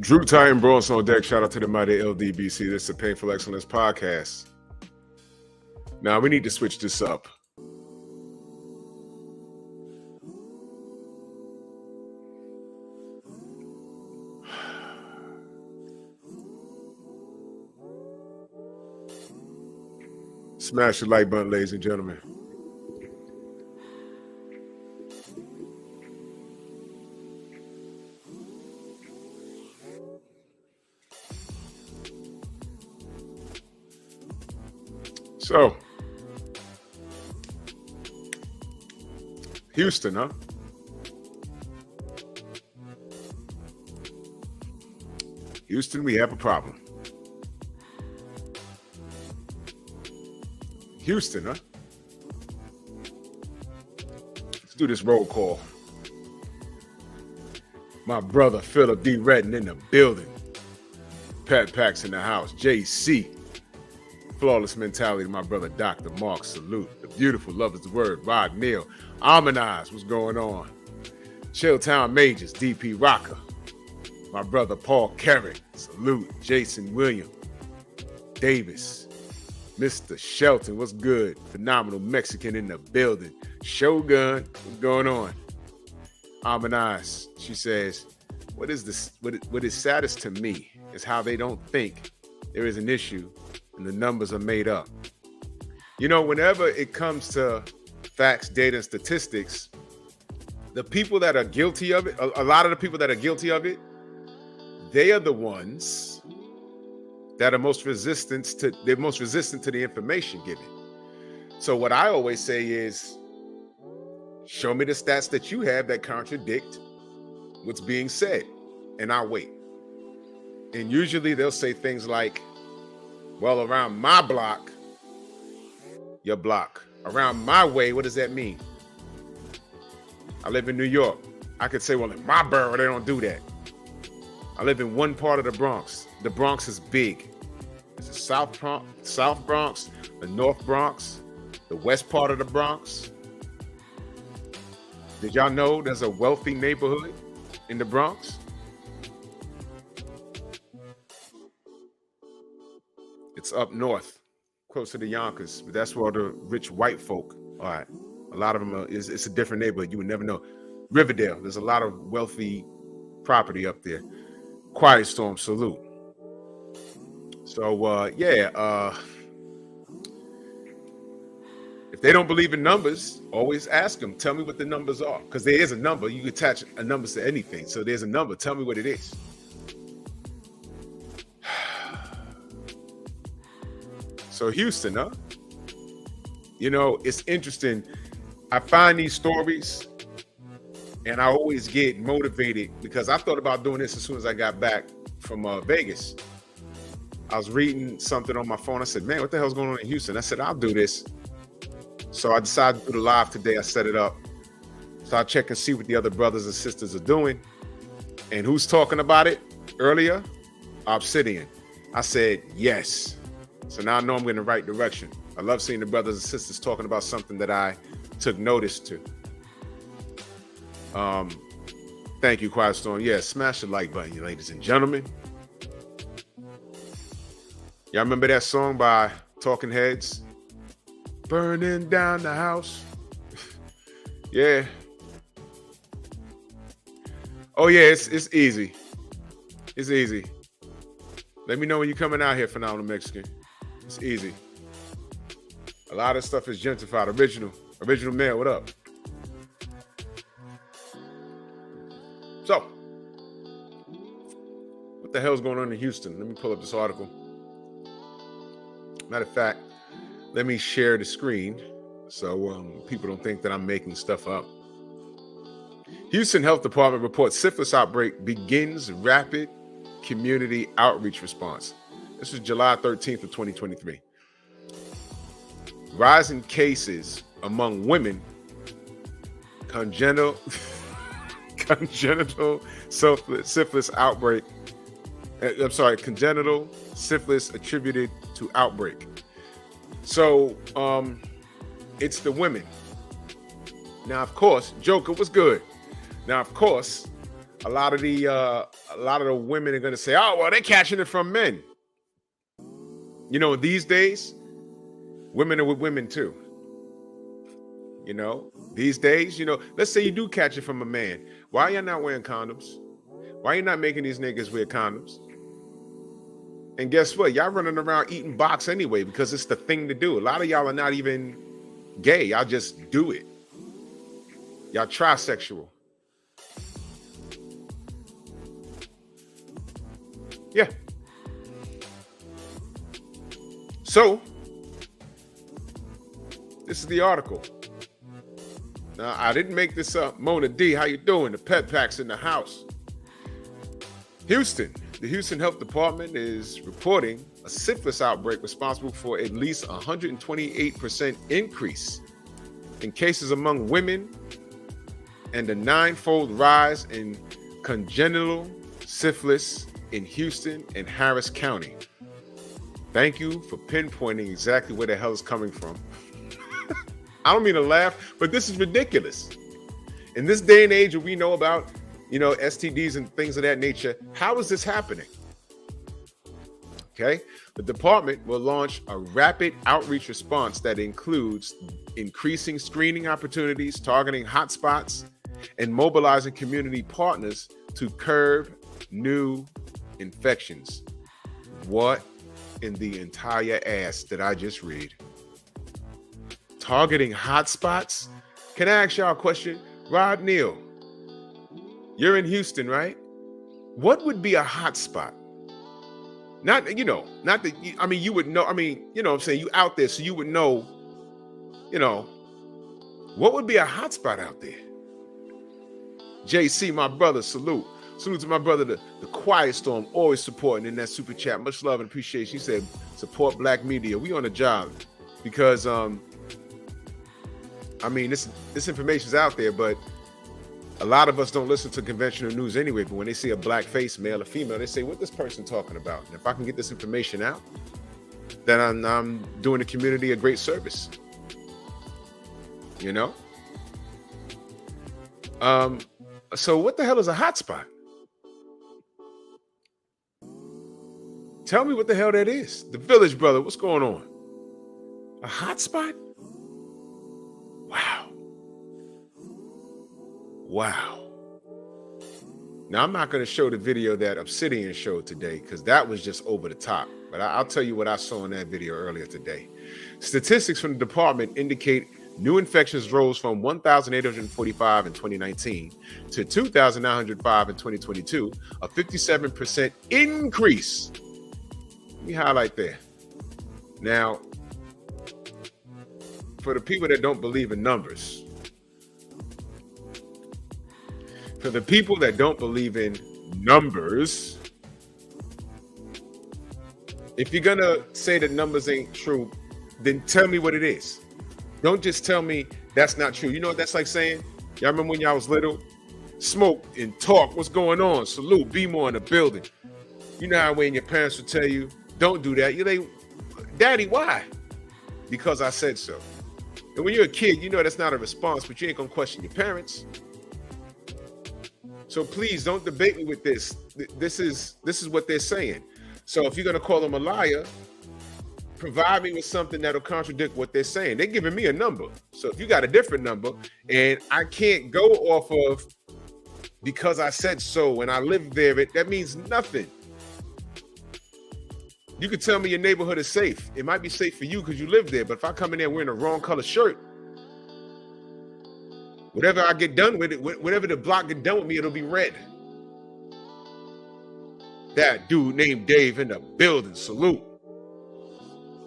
Drew Titan Bronson on deck. Shout out to the mighty LDBC. This is a Painful Excellence podcast. Now we need to switch this up. Smash the like button, ladies and gentlemen. So, Houston, huh? Houston, we have a problem. Houston, huh? Let's do this roll call. My brother Philip D. Redden in the building. Pat Pax in the house. JC. Flawless mentality, my brother Dr. Mark. Salute. The beautiful love is the word. Rod Neal. Amanize. What's going on? Chilltown Majors. DP Rocker. My brother Paul Carrick. Salute. Jason William. Davis. Mr. Shelton. What's good? Phenomenal Mexican in the building. Shogun. What's going on? Amanize. She says, what is saddest to me is how they don't think there is an issue and the numbers are made up. You know, whenever it comes to facts, data, and statistics, the people that are guilty of it, a lot of the people that are guilty of it, they are the ones that are most resistant to the information given. So what I always say is, show me the stats that you have that contradict what's being said, and I'll wait. And usually they'll say things like, well, around my block, your block. Around my way, what does that mean? I live in New York. I could say, well, in my borough, they don't do that. I live in one part of the Bronx. The Bronx is big. It's the South Bronx, the North Bronx, the west part of the Bronx. Did y'all know there's a wealthy neighborhood in the Bronx? It's up north, close to the Yonkers, but that's where all the rich white folk are. A lot of them it's a different neighborhood. You would never know. Riverdale, there's a lot of wealthy property up there. Quiet Storm, salute. So, if they don't believe in numbers, always ask them, tell me what the numbers are. Because there is a number. You can attach a number to anything. So there's a number. Tell me what it is. So Houston, huh? You know, it's interesting. I find these stories and I always get motivated because I thought about doing this as soon as I got back from Vegas. I was reading something on my phone. I said, man, what the hell's going on in Houston? I said, I'll do this. So I decided to do the live today. I set it up. So I check and see what the other brothers and sisters are doing. And who's talking about it earlier? Obsidian. I said, yes. So now I know I'm in the right direction. I love seeing the brothers and sisters talking about something that I took notice to. Thank you, Quiet Storm. Yeah, smash the like button, ladies and gentlemen. Y'all remember that song by Talking Heads? Burning down the house. Yeah. Oh yeah, it's easy. It's easy. Let me know when you're coming out here, Phenomenal Mexican. It's easy. A lot of stuff is gentrified. Original mail, what up? So, what the hell's going on in Houston? Let me pull up this article. Matter of fact, let me share the screen so people don't think that I'm making stuff up. Houston Health Department reports syphilis outbreak begins rapid community outreach response. This is July 13th of 2023. Rising cases among women, congenital syphilis outbreak. Congenital syphilis attributed to outbreak. So, it's the women. Now, of course, Joker was good. Now, of course, a lot of the women are going to say, oh, well, they're catching it from men. You know, these days, women are with women too. You know, these days, you know, let's say you do catch it from a man. Why y'all not wearing condoms? Why you not making these niggas wear condoms? And guess what? Y'all running around eating box anyway because it's the thing to do. A lot of y'all are not even gay. Y'all just do it. Y'all trisexual. Yeah. So, this is the article. Now, I didn't make this up. Mona D, how you doing? The P.E.P pack's in the house. Houston. The Houston Health Department is reporting a syphilis outbreak responsible for at least 128% increase in cases among women and a 9-fold rise in congenital syphilis in Houston and Harris County. Thank you for pinpointing exactly where the hell is coming from. I don't mean to laugh, but this is ridiculous. In this day and age where we know about, you know, STDs and things of that nature, how is this happening? Okay, the department will launch a rapid outreach response that includes increasing screening opportunities, targeting hotspots, and mobilizing community partners to curb new infections. What in the entire ass did I just read? Targeting hotspots? Can I ask y'all a question? Rod Neal, you're in Houston, right? What would be a hotspot? Not, you know, not that, I mean, you would know, I mean, you know what I'm saying? You out there, so you would know, you know, what would be a hotspot out there? JC, my brother, salute. Salute to my brother, the Quiet Storm, always supporting in that super chat. Much love and appreciation. He said, support black media. We on a job because, I mean, this information's out there, but a lot of us don't listen to conventional news anyway. But when they see a black face, male or female, they say, what this person talking about? And if I can get this information out, then I'm doing the community a great service. You know? So what the hell is a hotspot? Tell me what the hell that is. The Village Brother, what's going on? A hotspot? Wow. Wow. Now, I'm not going to show the video that Obsidian showed today because that was just over the top. But I'll tell you what I saw in that video earlier today. Statistics from the department indicate new infections rose from 1,845 in 2019 to 2,905 in 2022, a 57% increase. Let me highlight there. Now, for the people that don't believe in numbers, if you're gonna say that numbers ain't true, then tell me what it is. Don't just tell me that's not true. You know what that's like saying? Y'all remember when y'all was little? Smoke and talk. What's going on? Salute. Be more in the building. You know how when your parents would tell you, don't do that. You're like, Daddy, why? Because I said so. And when you're a kid, you know that's not a response, but you ain't gonna question your parents. So please don't debate me with this. This is what they're saying. So if you're gonna call them a liar, provide me with something that'll contradict what they're saying. They're giving me a number. So if you got a different number and I can't go off of because I said so and I live there, that means nothing. You could tell me your neighborhood is safe. It might be safe for you because you live there, but if I come in there wearing the wrong color shirt, whatever I get done with it, whatever the block get done with me, it'll be red. That dude named Dave in the building, salute.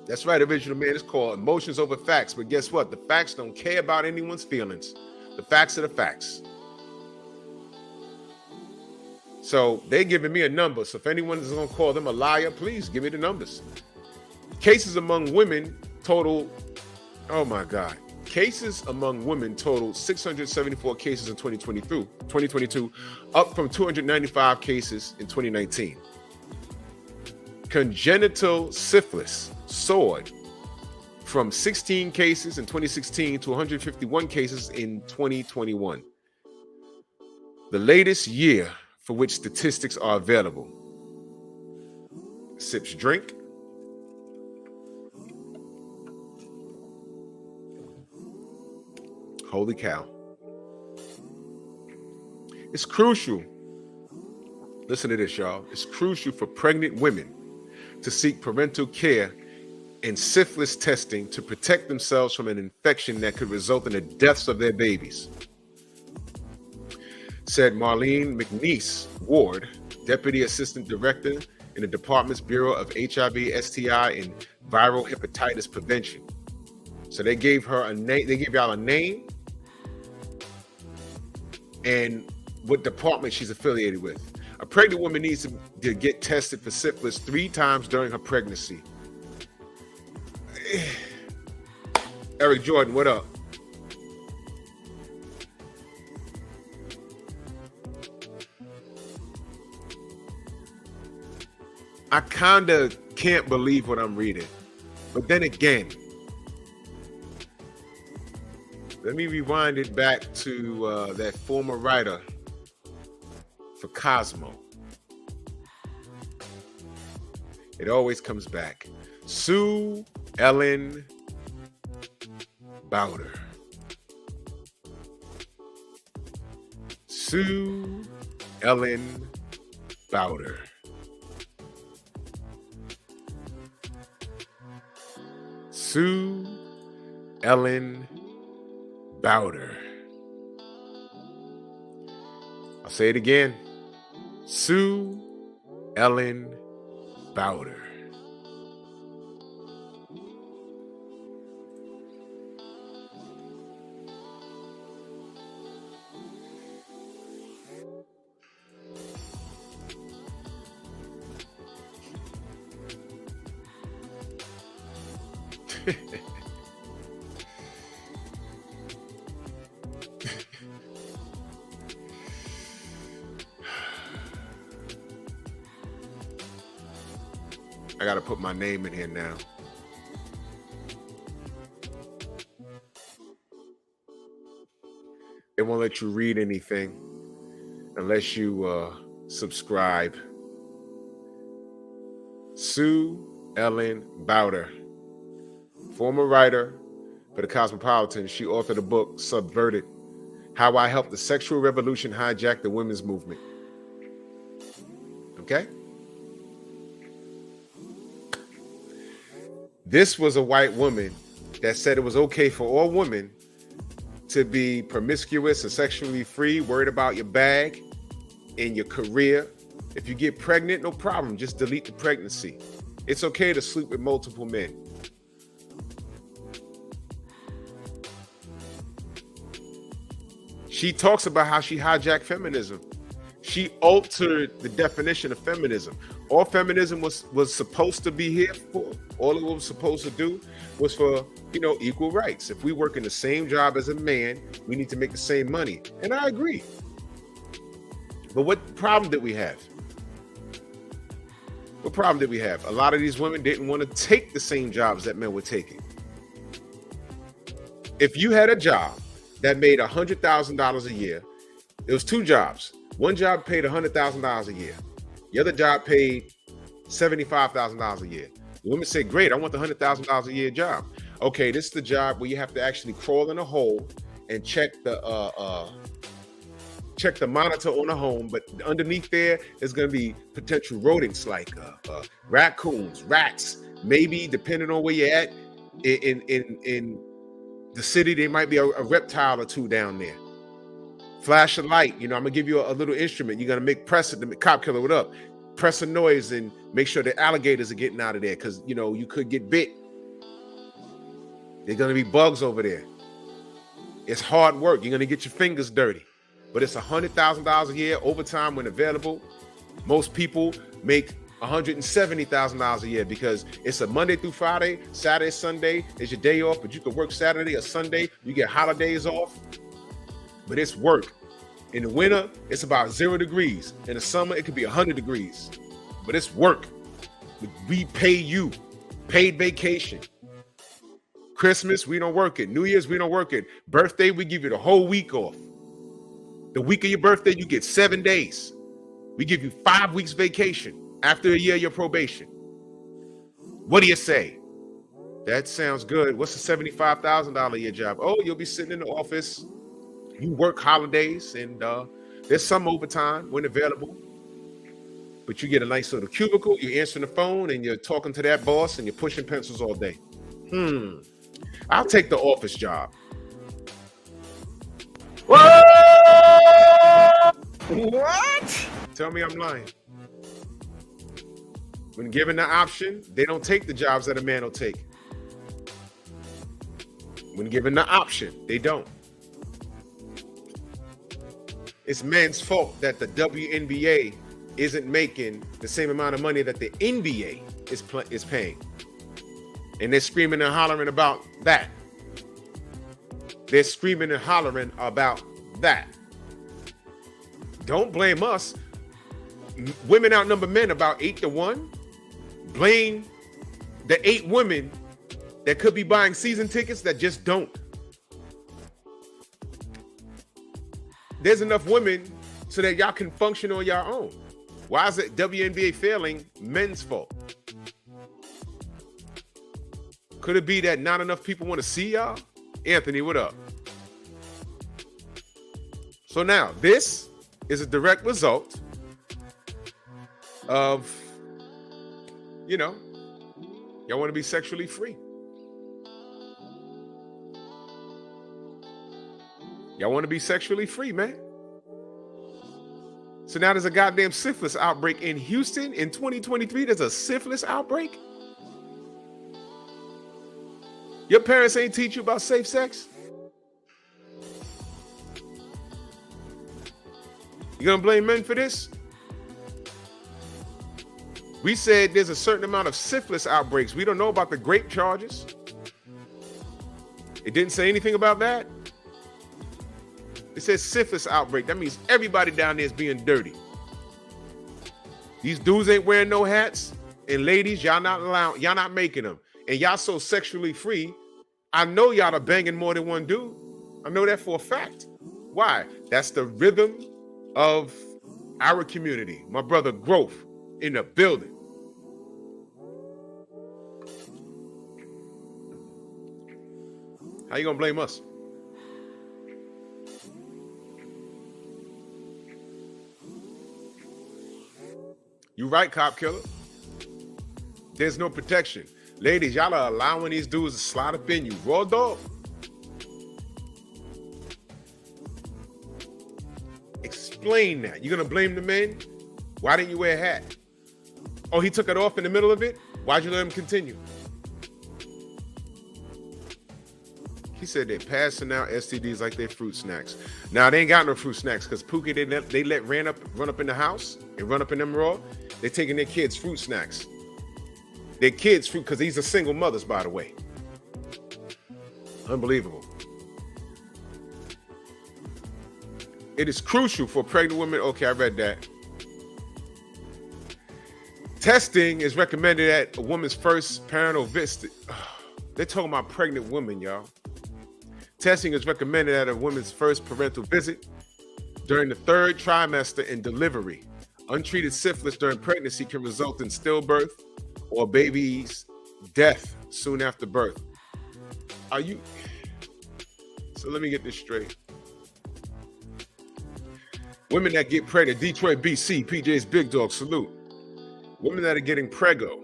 That's right, original man. It's called emotions over facts. But guess what? The facts don't care about anyone's feelings. The facts are the facts. So they're giving me a number. So if anyone is going to call them a liar, please give me the numbers. Cases among women total, oh my God. Cases among women totaled 674 cases in 2022, up from 295 cases in 2019. Congenital syphilis soared from 16 cases in 2016 to 151 cases in 2021. The latest year for which statistics are available. Sips drink. Holy cow. It's crucial. Listen to this, y'all. It's crucial for pregnant women to seek parental care and syphilis testing to protect themselves from an infection that could result in the deaths of their babies, said Marlene McNeese Ward, Deputy Assistant Director in the Department's Bureau of HIV, STI, and Viral Hepatitis Prevention. So they gave her a name. They gave y'all a name and what department she's affiliated with. A pregnant woman needs to get tested for syphilis 3 times during her pregnancy. Eric Jordan, what up? I kind of can't believe what I'm reading. But then again, let me rewind it back to that former writer for Cosmo. It always comes back. Sue Ellen Bowder. Sue Ellen Bowder. Sue Ellen Bowder. I'll say it again. Sue Ellen Bowder. I gotta put my name in here now. They won't let you read anything unless you subscribe. Sue Ellen Bowder, former writer for the Cosmopolitan. She authored a book, Subverted: How I Helped the Sexual Revolution Hijack the Women's Movement. Okay? This was a white woman that said it was okay for all women to be promiscuous and sexually free, worried about your bag and your career. If you get pregnant, no problem. Just delete the pregnancy. It's okay to sleep with multiple men. She talks about how she hijacked feminism. She altered the definition of feminism. All feminism was supposed to be here for, all it was supposed to do was for, equal rights. If we work in the same job as a man, we need to make the same money. And I agree. But what problem did we have? What problem did we have? A lot of these women didn't want to take the same jobs that men were taking. If you had a job that made $100,000 a year, it was 2 jobs. One job paid $100,000 a year. The other job paid $75,000 a year. The women say, great, I want the $100,000 a year job. Okay, this is the job where you have to actually crawl in a hole and check the monitor on the home, but underneath there is going to be potential rodents like raccoons, rats, maybe depending on where you're at in the city, there might be a reptile or 2 down there. Flash a light, I'm gonna give you a little instrument. You're gonna press it. The cop killer, what up? Press a noise and make sure the alligators are getting out of there, because you could get bit. There's gonna be bugs over there. It's hard work. You're gonna get your fingers dirty, but it's $100,000 a year, overtime when available. Most people make $170,000 a year because it's a Monday through Friday, Saturday, Sunday is your day off, but you can work Saturday or Sunday. You get holidays off, but it's work. In the winter, it's about 0 degrees. In the summer, it could be 100 degrees, but it's work. We pay you, paid vacation. Christmas, we don't work it. New Year's, we don't work it. Birthday, we give you the whole week off. The week of your birthday, you get 7 days. We give you 5 weeks vacation after a year of your probation. What do you say? That sounds good. What's a $75,000 a year job? Oh, you'll be sitting in the office. You work holidays, and there's some overtime when available. But you get a nice little cubicle. You're answering the phone, and you're talking to that boss, and you're pushing pencils all day. I'll take the office job. What? Tell me I'm lying. When given the option, they don't take the jobs that a man will take. When given the option, they don't. It's men's fault that the WNBA isn't making the same amount of money that the NBA is paying. And they're screaming and hollering about that. They're screaming and hollering about that. Don't blame us. Women outnumber men about 8-1. Blame the 8 women that could be buying season tickets that just don't. There's enough women so that y'all can function on your own. Why is it WNBA failing men's fault? Could it be that not enough people want to see y'all? Anthony, what up? So now, this is a direct result of, y'all want to be sexually free. Y'all want to be sexually free, man. So now there's a goddamn syphilis outbreak in Houston in 2023. There's a syphilis outbreak. Your parents ain't teach you about safe sex? You gonna blame men for this? We said there's a certain amount of syphilis outbreaks. We don't know about the grape charges. It didn't say anything about that. It says syphilis outbreak. That means everybody down there is being dirty. These dudes ain't wearing no hats. And ladies, y'all not making them. And y'all so sexually free. I know y'all are banging more than one dude. I know that for a fact. Why? That's the rhythm of our community. My brother Growth in the building. How you gonna blame us? You right, cop killer. There's no protection. Ladies, y'all are allowing these dudes to slide up in you. Raw dog. Explain that. You're gonna blame the men? Why didn't you wear a hat? Oh, he took it off in the middle of it? Why'd you let him continue? He said they're passing out STDs like they're fruit snacks. Now, they ain't got no fruit snacks because Pookie, they let run up in the house and run up in them raw. They're taking their kids' fruit snacks. Their kids' fruit, because these are single mothers, by the way. Unbelievable. It is crucial for pregnant women. Okay, I read that. Testing is recommended at a woman's first parental visit. They're talking about pregnant women, y'all. Testing is recommended at a woman's first parental visit during the 3rd trimester in delivery. Untreated syphilis during pregnancy can result in stillbirth or a baby's death soon after birth. So let me get this straight. Women that get pregnant, Detroit, BC, PJ's Big Dog, salute. Women that are getting preggo,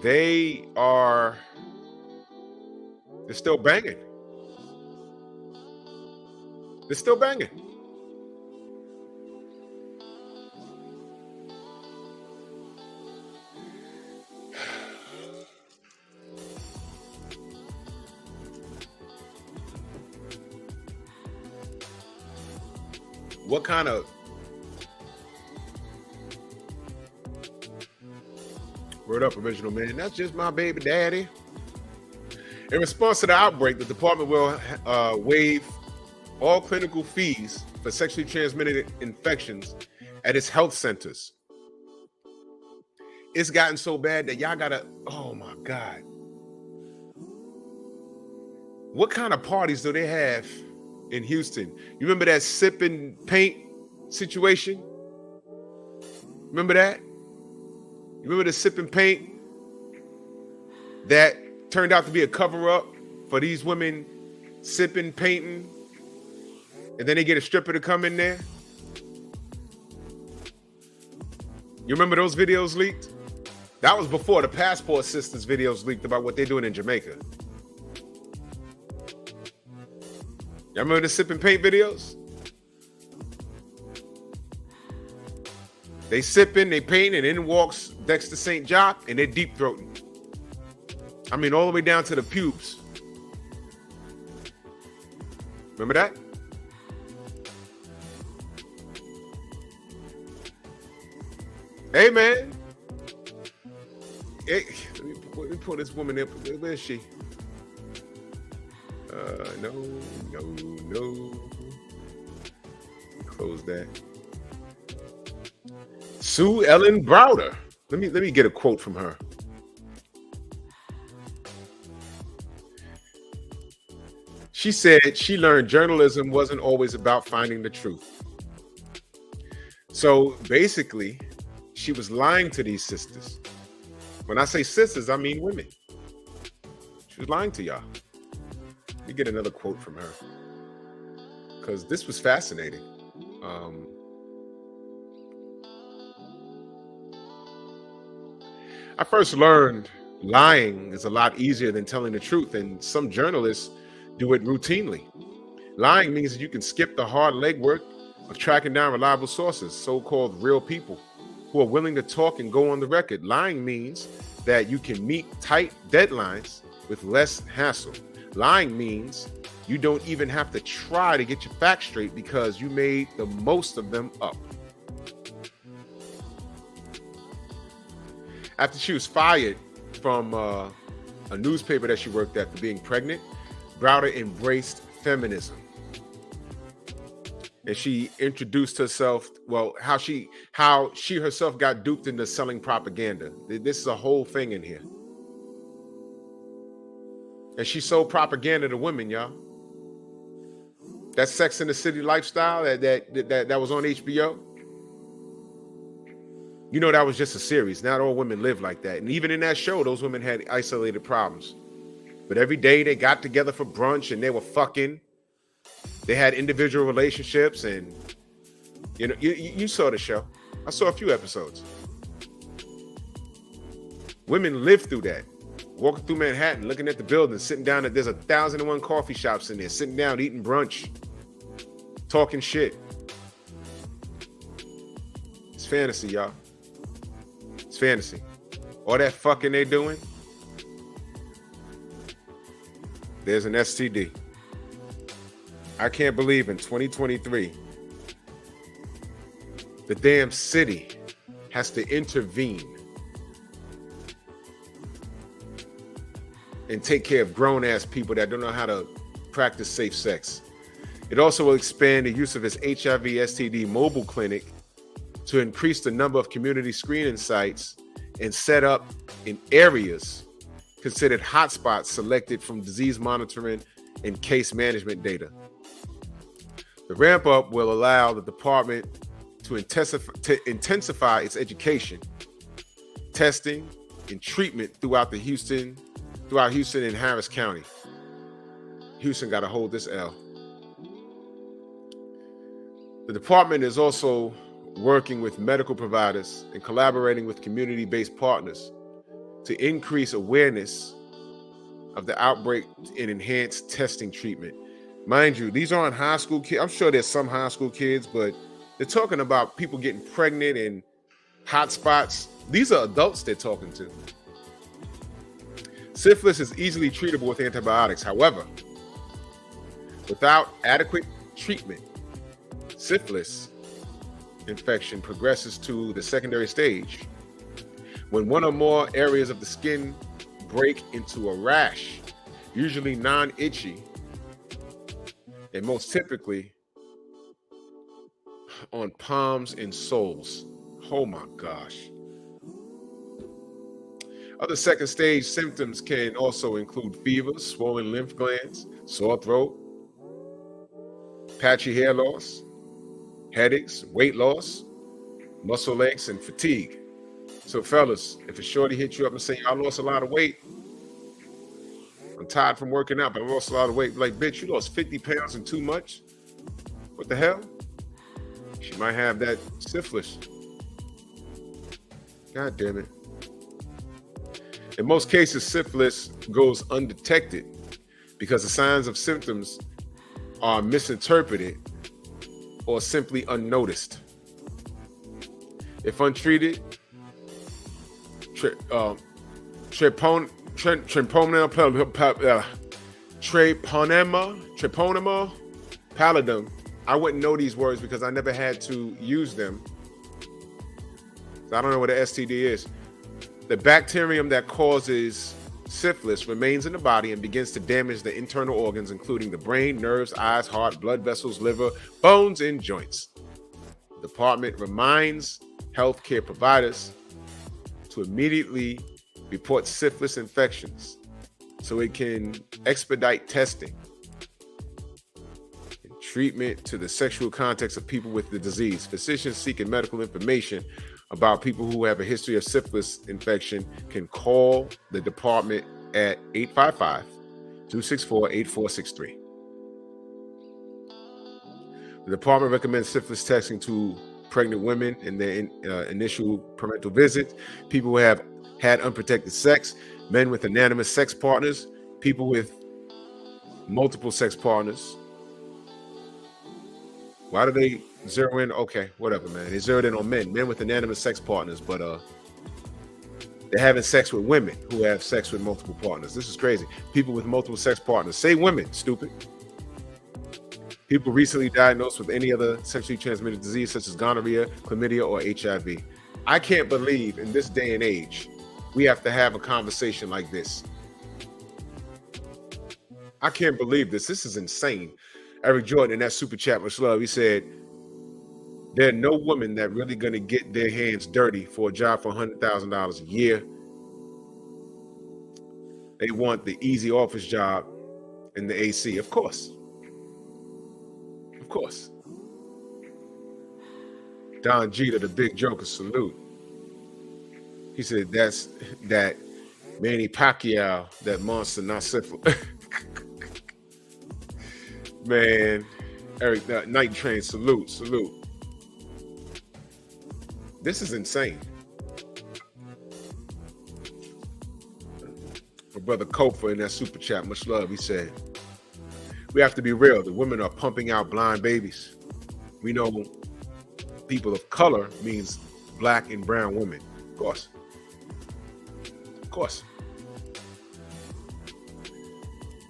they're still banging. They're still banging. What kind of word up, original man? That's just my baby daddy. In response to the outbreak, the department will waive all clinical fees for sexually transmitted infections at its health centers. It's gotten so bad that y'all gotta, oh my God. What kind of parties do they have in Houston. You remember that sipping paint situation? Remember that? You remember the sipping paint that turned out to be a cover-up for these women sipping, painting, and then they get a stripper to come in there? You remember those videos leaked? That was before the Passport Sisters videos leaked about what they're doing in Jamaica. Y'all remember the sipping paint videos? They sipping, they painting, and in walks Dexter St. Jock, and they're deep throating. I mean, all the way down to the pubes. Remember that? Hey, man. Hey, let me pull this woman up. Where is she? No. Close that. Sue Ellen Browder. Let me get a quote from her. She said she learned journalism wasn't always about finding the truth. So basically, she was lying to these sisters. When I say sisters, I mean women. She was lying to y'all. Let me get another quote from her, because this was fascinating. I first learned lying is a lot easier than telling the truth, and some journalists do it routinely. Lying means that you can skip the hard legwork of tracking down reliable sources, so-called real people who are willing to talk and go on the record. Lying means that you can meet tight deadlines with less hassle. Lying means you don't even have to try to get your facts straight because you made the most of them up. After she was fired from a newspaper that she worked at for being pregnant, Browder embraced feminism. And she introduced herself, well, how she herself got duped into selling propaganda. This is a whole thing in here. And she sold propaganda to women, y'all. That Sex in the City lifestyle that was on HBO. You know, that was just a series. Not all women live like that. And even in that show, those women had isolated problems. But every day they got together for brunch and they were fucking. They had individual relationships, and you know, you saw the show. I saw a few episodes. Women live through that. Walking through Manhattan, looking at the building, sitting down there's 1,001 coffee shops in there, sitting down, eating brunch, talking shit. It's fantasy, y'all. It's fantasy. All that fucking they doing, there's an STD. I can't believe in 2023, the damn city has to intervene and take care of grown-ass people that don't know how to practice safe sex. It also will expand the use of its HIV STD mobile clinic to increase the number of community screening sites and set up in areas considered hotspots selected from disease monitoring and case management data. The ramp up will allow the department to intensify its education, testing, and treatment throughout Houston and Harris County. Houston got to hold this L. The department is also working with medical providers and collaborating with community-based partners to increase awareness of the outbreak and enhance testing treatment. Mind you, these aren't high school kids. I'm sure there's some high school kids, but they're talking about people getting pregnant and hot spots. These are adults they're talking to. Syphilis is easily treatable with antibiotics. However, without adequate treatment, syphilis infection progresses to the secondary stage when one or more areas of the skin break into a rash, usually non-itchy, and most typically on palms and soles. Oh my gosh. Other second stage symptoms can also include fever, swollen lymph glands, sore throat, patchy hair loss, headaches, weight loss, muscle aches, and fatigue. So fellas, if a shorty hit you up and say, I lost a lot of weight, I'm tired from working out, but I lost a lot of weight. Like, bitch, you lost 50 pounds in 2 months? What the hell? She might have that syphilis. God damn it. In most cases, syphilis goes undetected because the signs of symptoms are misinterpreted or simply unnoticed. If untreated, treponema pallidum. I wouldn't know these words because I never had to use them. So I don't know what an STD is. The bacterium that causes syphilis remains in the body and begins to damage the internal organs, including the brain, nerves, eyes, heart, blood vessels, liver, bones, and joints. The department reminds healthcare providers to immediately report syphilis infections so it can expedite testing and treatment to the sexual context of people with the disease. Physicians seeking medical information about people who have a history of syphilis infection can call the department at 855-264-8463. The department recommends syphilis testing to pregnant women in their initial parental visits, people who have had unprotected sex, men with anonymous sex partners, people with multiple sex partners. Why do they zero in? Okay, whatever, man. They zeroed in on men with anonymous sex partners, but they're having sex with women who have sex with multiple partners. This is crazy. People with multiple sex partners. Say women, stupid. People recently diagnosed with any other sexually transmitted disease such as gonorrhea, chlamydia, or HIV. I can't believe in this day and age we have to have a conversation like this. I can't believe this. This is insane. Eric Jordan in that super chat with love, he said, there are no women that really going to get their hands dirty for a job for $100,000 a year. They want the easy office job in the AC. Of course. Of course. Don Jeter, the big joker, salute. He said, that's that Manny Pacquiao, that monster, not syphilis. Man, Eric, Night Train, salute. This is insane. My brother Kofa in that super chat, much love, he said, we have to be real. The women are pumping out blind babies. We know people of color means black and brown women. Of course. Of course.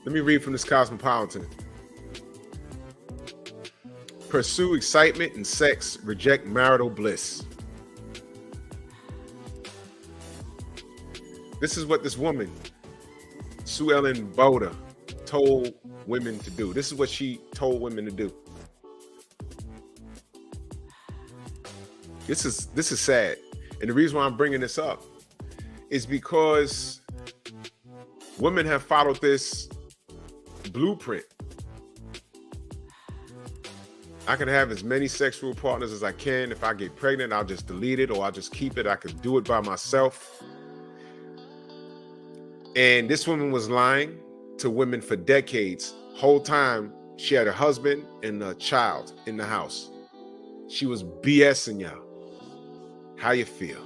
Let me read from this Cosmopolitan. Pursue excitement and sex, reject marital bliss. This is what this woman, Sue Ellen Boda, told women to do. This is what she told women to do. This is sad. And the reason why I'm bringing this up is because women have followed this blueprint. I can have as many sexual partners as I can. If I get pregnant, I'll just delete it or I'll just keep it. I could do it by myself. And this woman was lying to women for decades. Whole time she had a husband and a child in the house. She was BSing y'all. How you feel?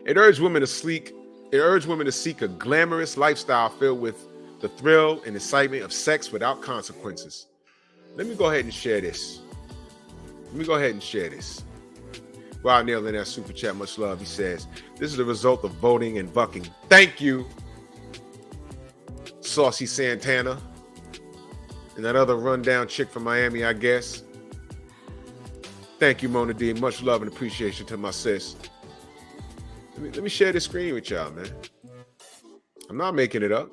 It urged women to seek a glamorous lifestyle filled with the thrill and excitement of sex without consequences. Let me go ahead and share this. Wild Neil in that super chat, much love. He says, this is the result of voting and bucking. Thank you, Saucy Santana. And that other rundown chick from Miami, I guess. Thank you, Mona D. Much love and appreciation to my sis. Let me share this screen with y'all, man. I'm not making it up.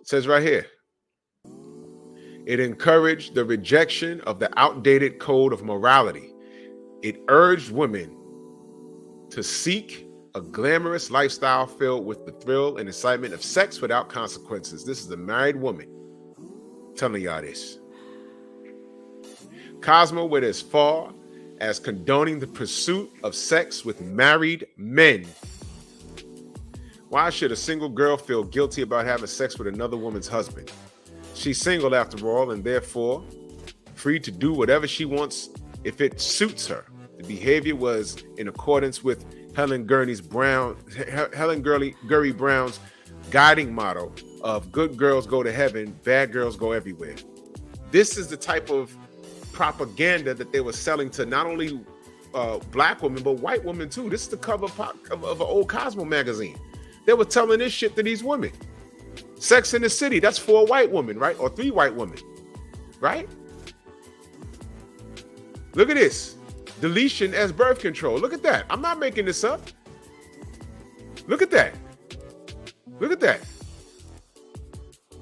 It says right here. It encouraged the rejection of the outdated code of morality. It urged women to seek a glamorous lifestyle filled with the thrill and excitement of sex without consequences. This is a married woman telling y'all this. Cosmo went as far as condoning the pursuit of sex with married men. Why should a single girl feel guilty about having sex with another woman's husband? She's single after all, and therefore free to do whatever she wants if it suits her. The behavior was in accordance with Helen Gurley Brown's guiding motto of good girls go to heaven, bad girls go everywhere. This is the type of propaganda that they were selling to not only black women, but white women too. This is the cover of an old Cosmo magazine. They were telling this shit to these women. Sex in the City, that's 4 white women, right? Or 3 white women, right? Look at this. Deletion as birth control. Look at that. I'm not making this up. Look at that. Look at that.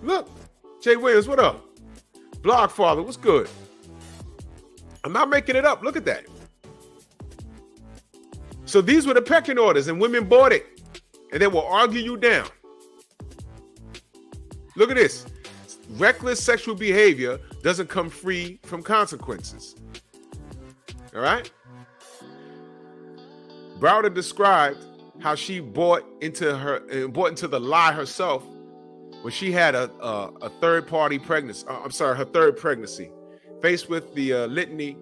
Look. Jay Williams, what up? Blogfather, what's good? I'm not making it up. Look at that. So these were the pecking orders, and women bought it. And they will argue you down. Look at this. Reckless sexual behavior doesn't come free from consequences. All right? Browder described how she bought into the lie herself when she had a third pregnancy. Faced with the litany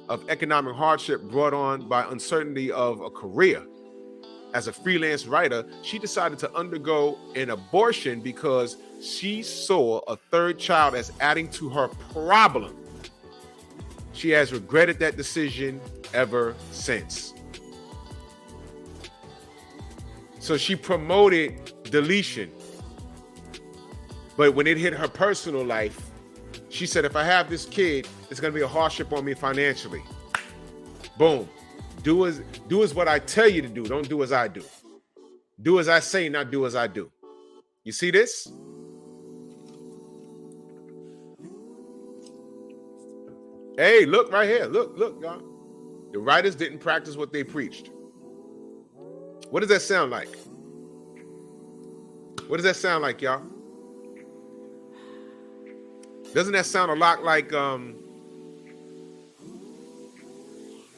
of economic hardship brought on by uncertainty of a career as a freelance writer, she decided to undergo an abortion because she saw a third child as adding to her problem. She has regretted that decision ever since. So she promoted deletion. But when it hit her personal life, she said, if I have this kid, it's going to be a hardship on me financially. Boom. Do as what I tell you to do. Don't do as I do. Do as I say, not do as I do. You see this? Hey, look right here. Look, y'all. The writers didn't practice what they preached. What does that sound like? What does that sound like, y'all? Doesn't that sound a lot like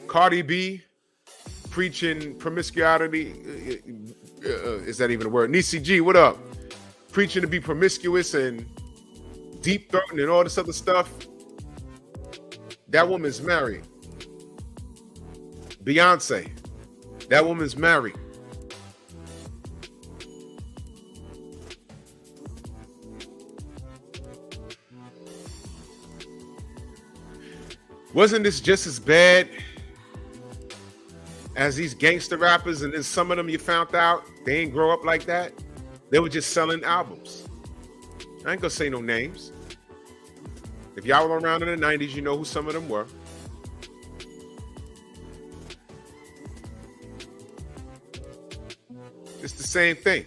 Cardi B preaching promiscuity? Is that even a word? Niecy G, what up? Preaching to be promiscuous and deep throating and all this other stuff. That woman's married. Beyonce, that woman's married. Wasn't this just as bad as these gangster rappers? And then some of them you found out they ain't grow up like that. They were just selling albums. I ain't gonna say no names. If y'all were around in the 90s, you know who some of them were. It's the same thing.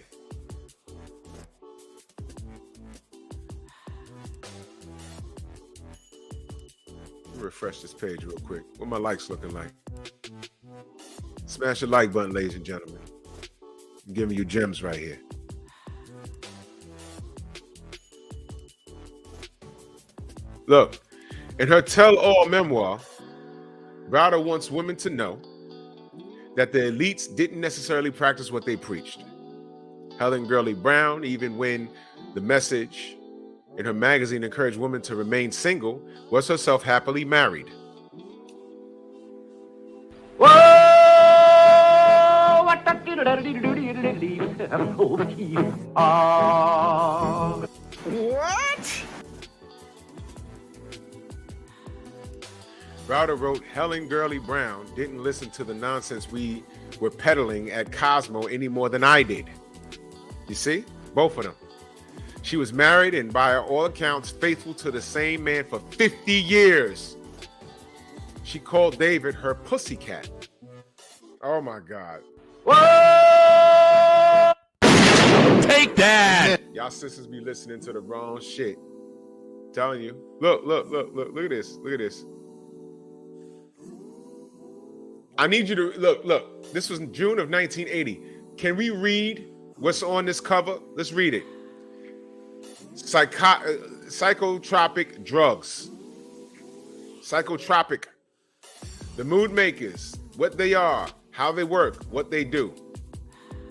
Let me refresh this page real quick. What my likes looking like? Smash the like button, ladies and gentlemen. I'm giving you gems right here. Look, in her tell-all memoir, Browder wants women to know that the elites didn't necessarily practice what they preached. Helen Gurley Brown, even when the message in her magazine encouraged women to remain single, was herself happily married. Whoa! What What? Browder wrote, Helen Gurley Brown didn't listen to the nonsense we were peddling at Cosmo any more than I did. You see? Both of them. She was married and by all accounts faithful to the same man for 50 years. She called David her pussycat. Oh my God. Whoa! Take that! Y'all sisters be listening to the wrong shit. I'm telling you. Look at this. Look at this. I need you to look. This was in June of 1980. Can we read what's on this cover? Let's read it. Psychotropic drugs. Psychotropic. The mood makers, what they are, how they work, what they do.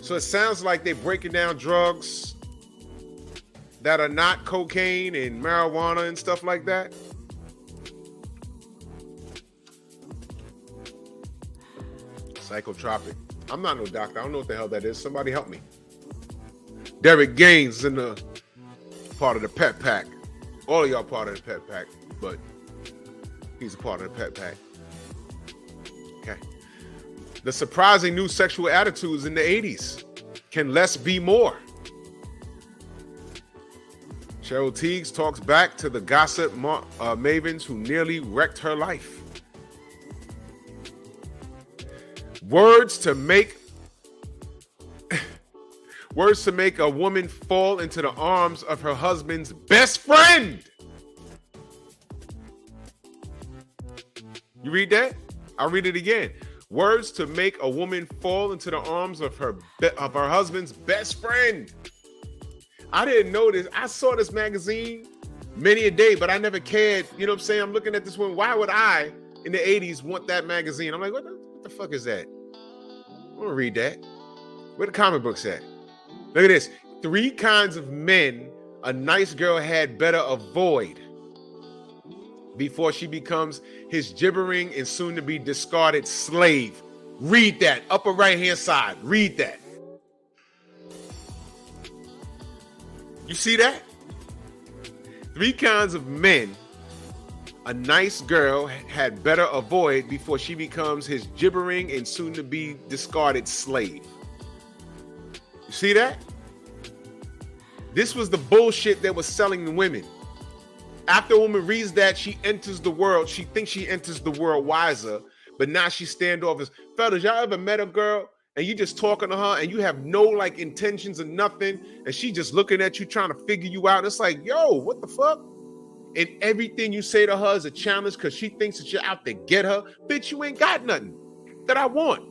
So it sounds like they're breaking down drugs that are not cocaine and marijuana and stuff like that. Psychotropic. I'm not no doctor. I don't know what the hell that is. Somebody help me. Derek Gaines is in the part of the P.E.P. All of y'all part of the P.E.P, but he's a part of the P.E.P. Okay. The surprising new sexual attitudes in the 80s. Can less be more? Cheryl Tiegs talks back to the gossip mavens who nearly wrecked her life. Words to make a woman fall into the arms of her husband's best friend. You read that? I'll read it again. Words to make a woman fall into the arms of her husband's best friend. I didn't know this. I saw this magazine many a day, but I never cared. You know what I'm saying? I'm looking at this one. Why would I, in the 80s, want that magazine? I'm like, what the fuck is that? I want to read that. Where the comic books at? Look at this. 3 kinds of men a nice girl had better avoid before she becomes his gibbering and soon-to-be discarded slave. Read that. Upper right-hand side. Read that. You see that? 3 kinds of men a nice girl had better avoid before she becomes his gibbering and soon-to-be discarded slave. You see that? This was the bullshit that was selling the women. After a woman reads that, she enters the world. She thinks she enters the world wiser, but now she's standoffish. Fellas, y'all ever met a girl and you just talking to her and you have no like intentions of nothing, and she just looking at you trying to figure you out? It's like, yo, what the fuck? And everything you say to her is a challenge because she thinks that you're out to get her. Bitch, you ain't got nothing that I want.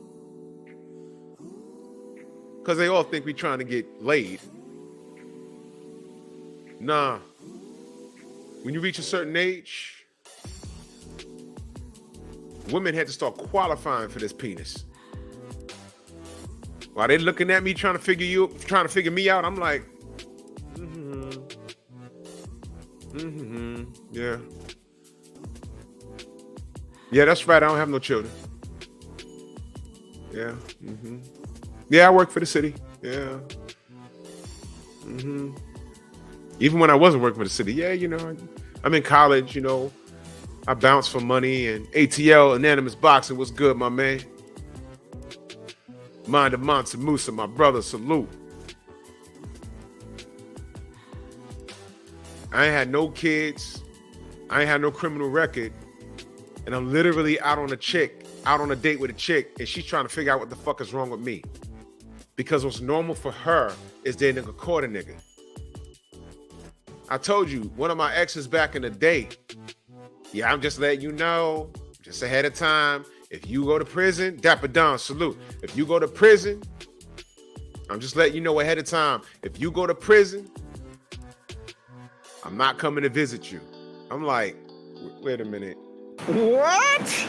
Because they all think we trying to get laid. Nah. When you reach a certain age, women had to start qualifying for this penis. While they looking at me trying to figure me out, I'm like, yeah. Yeah, that's right. I don't have no children. Yeah. Yeah, I work for the city. Yeah. Even when I wasn't working for the city, yeah, you know, I'm in college, you know, I bounce for money, and ATL, Anonymous Boxing, was good, my man. Mind of Mansa Musa, my brother, salute. I ain't had no kids. I ain't had no criminal record. And I'm literally out on a date with a chick, and she's trying to figure out what the fuck is wrong with me. Because what's normal for her is dating a quarter nigga. I told you, one of my exes back in the day, yeah, I'm just letting you know, just ahead of time, if you go to prison, Dapper Don, salute. If you go to prison, I'm just letting you know ahead of time, if you go to prison, I'm not coming to visit you. I'm like, wait a minute. What?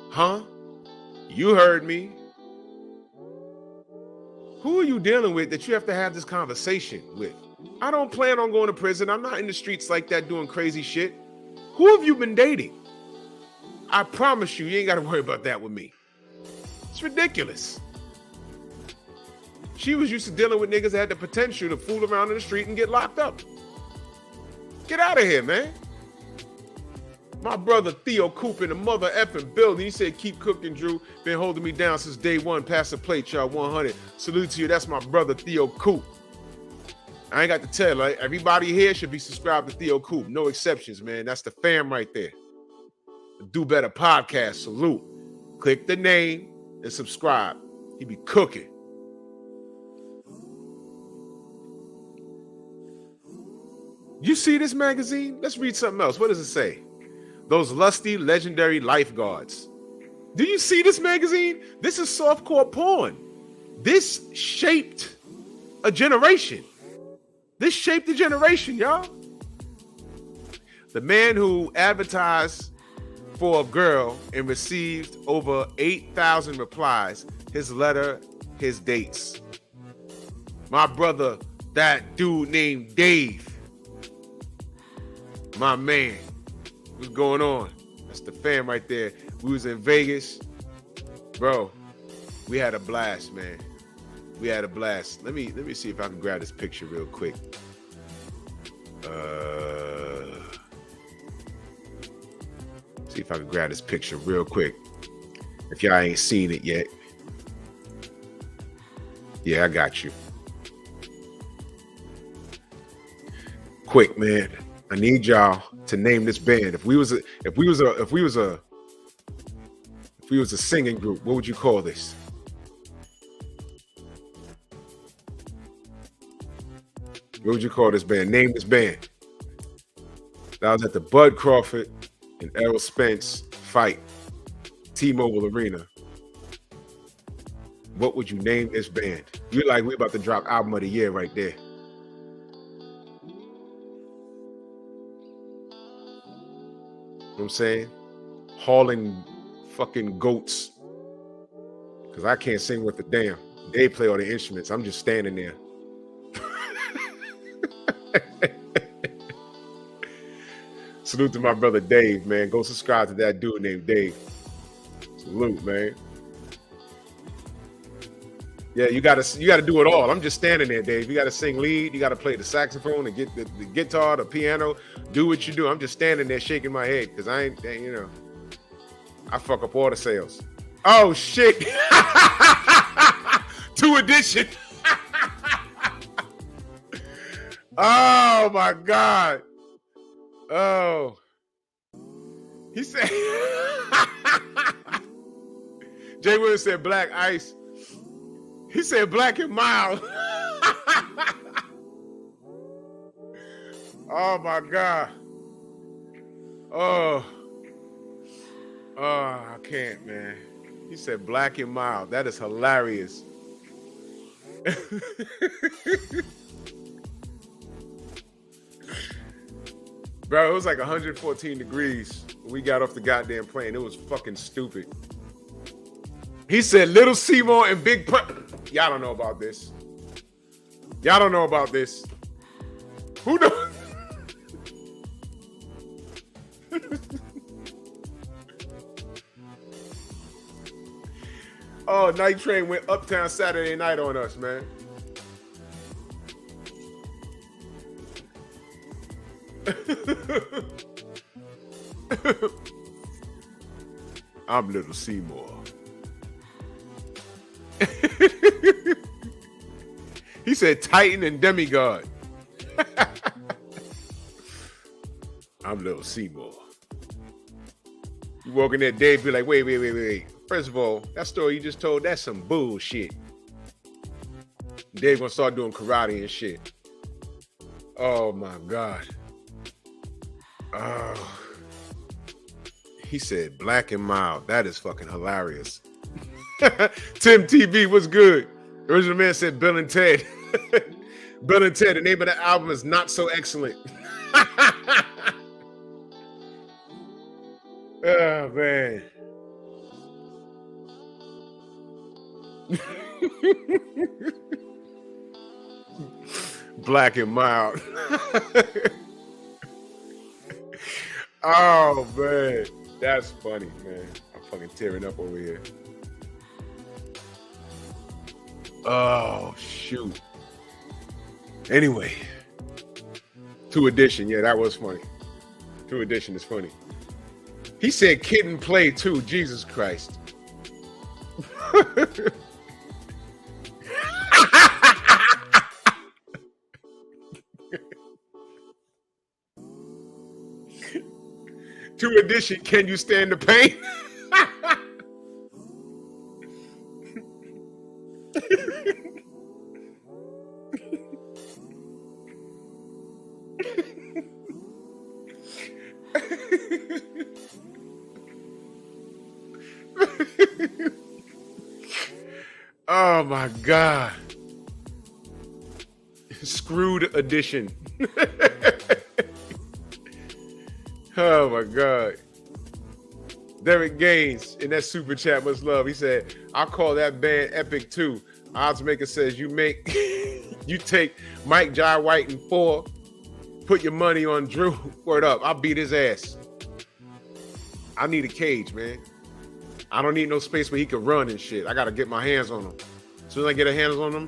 Huh? You heard me. Who are you dealing with that you have to have this conversation with? I don't plan on going to prison. I'm not in the streets like that doing crazy shit. Who have you been dating? I promise you, you ain't got to worry about that with me. It's ridiculous. She was used to dealing with niggas that had the potential to fool around in the street and get locked up. Get out of here, man. My brother Theo Coop in the mother effing building. He said, keep cooking, Drew. Been holding me down since day one. Pass the plate, y'all. 100. Salute to you. That's my brother Theo Coop. I ain't got to tell. Like, everybody here should be subscribed to Theo Coop. No exceptions, man. That's the fam right there. The Do Better podcast. Salute. Click the name and subscribe. He be cooking. You see this magazine? Let's read something else. What does it say? Those lusty, legendary lifeguards. Do you see this magazine? This is softcore porn. This shaped a generation. This shaped a generation, y'all. The man who advertised for a girl and received over 8,000 replies, his letter, his dates. My brother, that dude named Dave. My man. What's going on? That's the fam right there. We was in Vegas. Bro, we had a blast, man. We had a blast. Let me see if I can grab this picture real quick. See if I can grab this picture real quick. If y'all ain't seen it yet. Yeah, I got you. Quick, man. I need y'all to name this band. If we was a singing group, what would you call this? What would you call this band? Name this band. That was at the Bud Crawford and Errol Spence fight, T-Mobile Arena. What would you name this band? You're like, we about to drop album of the year right there. You know what I'm saying? Hauling fucking goats. Because I can't sing with the damn. They play all the instruments. I'm just standing there. Salute to my brother Dave, man. Go subscribe to that dude named Dave. Salute, man. Yeah, you gotta do it all. I'm just standing there, Dave. You gotta sing lead, you gotta play the saxophone and get the guitar, the piano, do what you do. I'm just standing there shaking my head because I fuck up all the sales. Oh shit. 2 Edition. Oh my God. Oh. He said Jay Williams said Black Ice. He said Black and Mild. Oh my God. Oh, I can't, man. He said Black and Mild. That is hilarious. Bro, it was like 114 degrees when we got off the goddamn plane. It was fucking stupid. He said Little Seymour and Big Y'all don't know about this. Y'all don't know about this. Who knows? Oh, Night Train went uptown Saturday night on us, man. I'm Little Seymour. He said Titan and Demigod. I'm Little Seymour. You walk in there, Dave be like, wait. First of all, that story you just told, that's some bullshit. Dave gonna start doing karate and shit. Oh my God. Oh. He said Black and Mild. That is fucking hilarious. Tim TV, what's good? The original man said Bill and Ted. Bill and Ted, the name of the album is Not So Excellent. Oh, man. Black and Mild. Oh, man. That's funny, man. I'm fucking tearing up over here. Oh, shoot. Anyway. 2 Edition. Yeah, that was funny. 2 Edition is funny. He said Kid and Play too. Jesus Christ. Two Edition, can you stand the pain? Oh my God. Screwed Edition. Oh my God. Derek Gaines in that super chat, much love. He said, I'll call that band epic too. Oddsmaker says you take Mike Jai White in 4, put your money on Drew. Word up. I'll beat his ass. I need a cage, man. I don't need no space where he can run and shit. I gotta get my hands on him. As soon as I get a hands on him,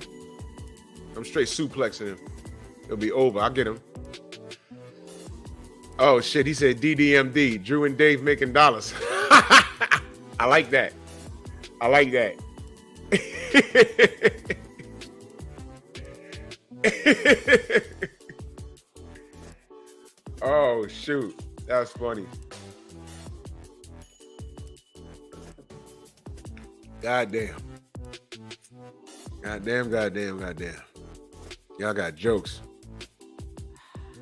I'm straight suplexing him. It'll be over. I'll get him. Oh shit, he said DDMD, Drew and Dave making dollars. I like that. I like that. Oh shoot, that's funny. Goddamn. Goddamn. Y'all got jokes.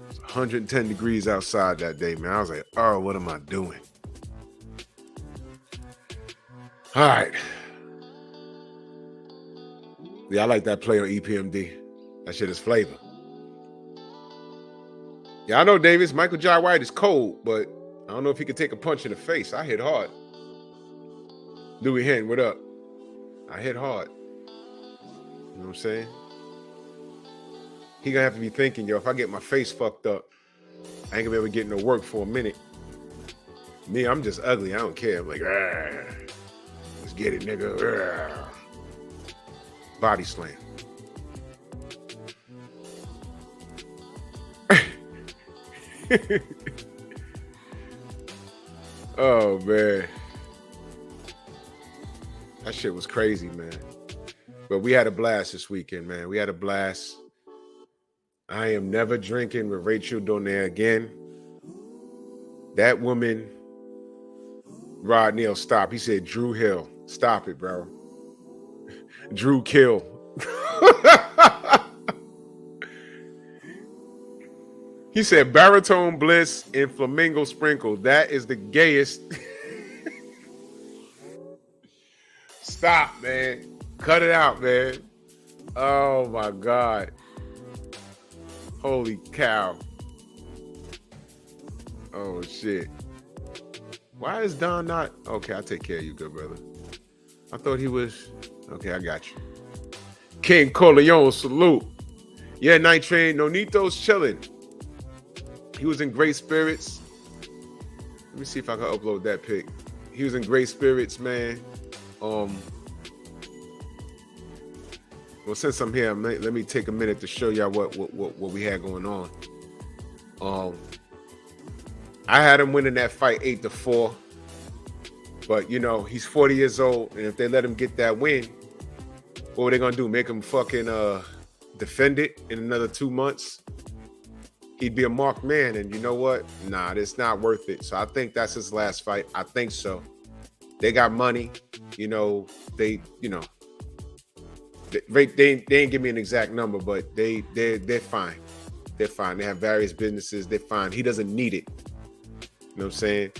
It's 110 degrees outside that day, man. I was like, oh, what am I doing? All right. Yeah, I like that play on EPMD. That shit is flavor. Yeah, I know, Davis. Michael Jai White is cold, but I don't know if he could take a punch in the face. I hit hard. Louis Hen, what up? I hit hard. You know what I'm saying? He gonna have to be thinking, yo, if I get my face fucked up, I ain't gonna be able to get no work for a minute. Me, I'm just ugly. I don't care. I'm like, let's get it, nigga. Body slam. Oh, man. That shit was crazy, man. But we had a blast this weekend, man. We had a blast. I am never drinking with Rachel Donaire again. That woman, Rod Neal, stop. He said, Drew Hill. Stop it, bro. Drew Kill. He said, Baritone Bliss and Flamingo Sprinkle. That is the gayest. Stop, man. Cut it out, man. Oh, my God. Holy cow. Oh, shit. Why is Don not? Okay, I'll take care of you, good brother. I thought he was. Okay, I got you. King Corleone, salute. Yeah, Night Train. Nonito's chilling. He was in great spirits. Let me see if I can upload that pic. He was in great spirits, man. Well, since I'm here, let me take a minute to show y'all what we had going on. I had him winning that fight 8-4, but you know he's 40 years old, and if they let him get that win, what were they gonna do? Make him fucking defend it in another 2 months? He'd be a marked man, and you know what? Nah, it's not worth it. So I think that's his last fight. I think so. They got money, you know. They didn't give me an exact number, but they're fine. They're fine. They have various businesses. They're fine. He doesn't need it. You know what I'm saying?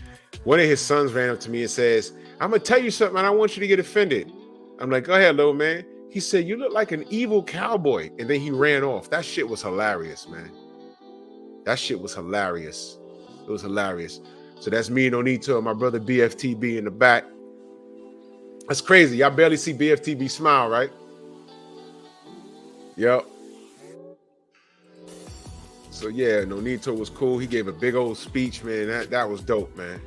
One of his sons ran up to me and says, I'm gonna tell you something, and I want you to get offended. I'm like, go ahead, little man. He said, you look like an evil cowboy. And then he ran off. That shit was hilarious, man. That shit was hilarious. It was hilarious. So that's me and Onito and my brother BFTB in the back. That's crazy. Y'all barely see BFTB smile, right? Yep. So yeah, Nonito was cool. He gave a big old speech, man. That was dope, man.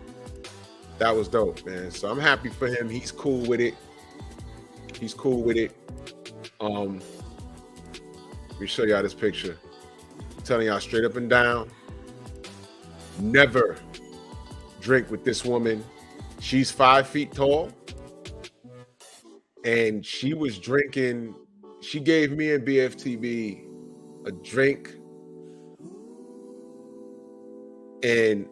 That was dope, man. So I'm happy for him. He's cool with it. He's cool with it. Let me show y'all this picture. I'm telling y'all straight up and down, never drink with this woman. She's 5 feet tall, and she was drinking. She gave me and BFTB a drink, and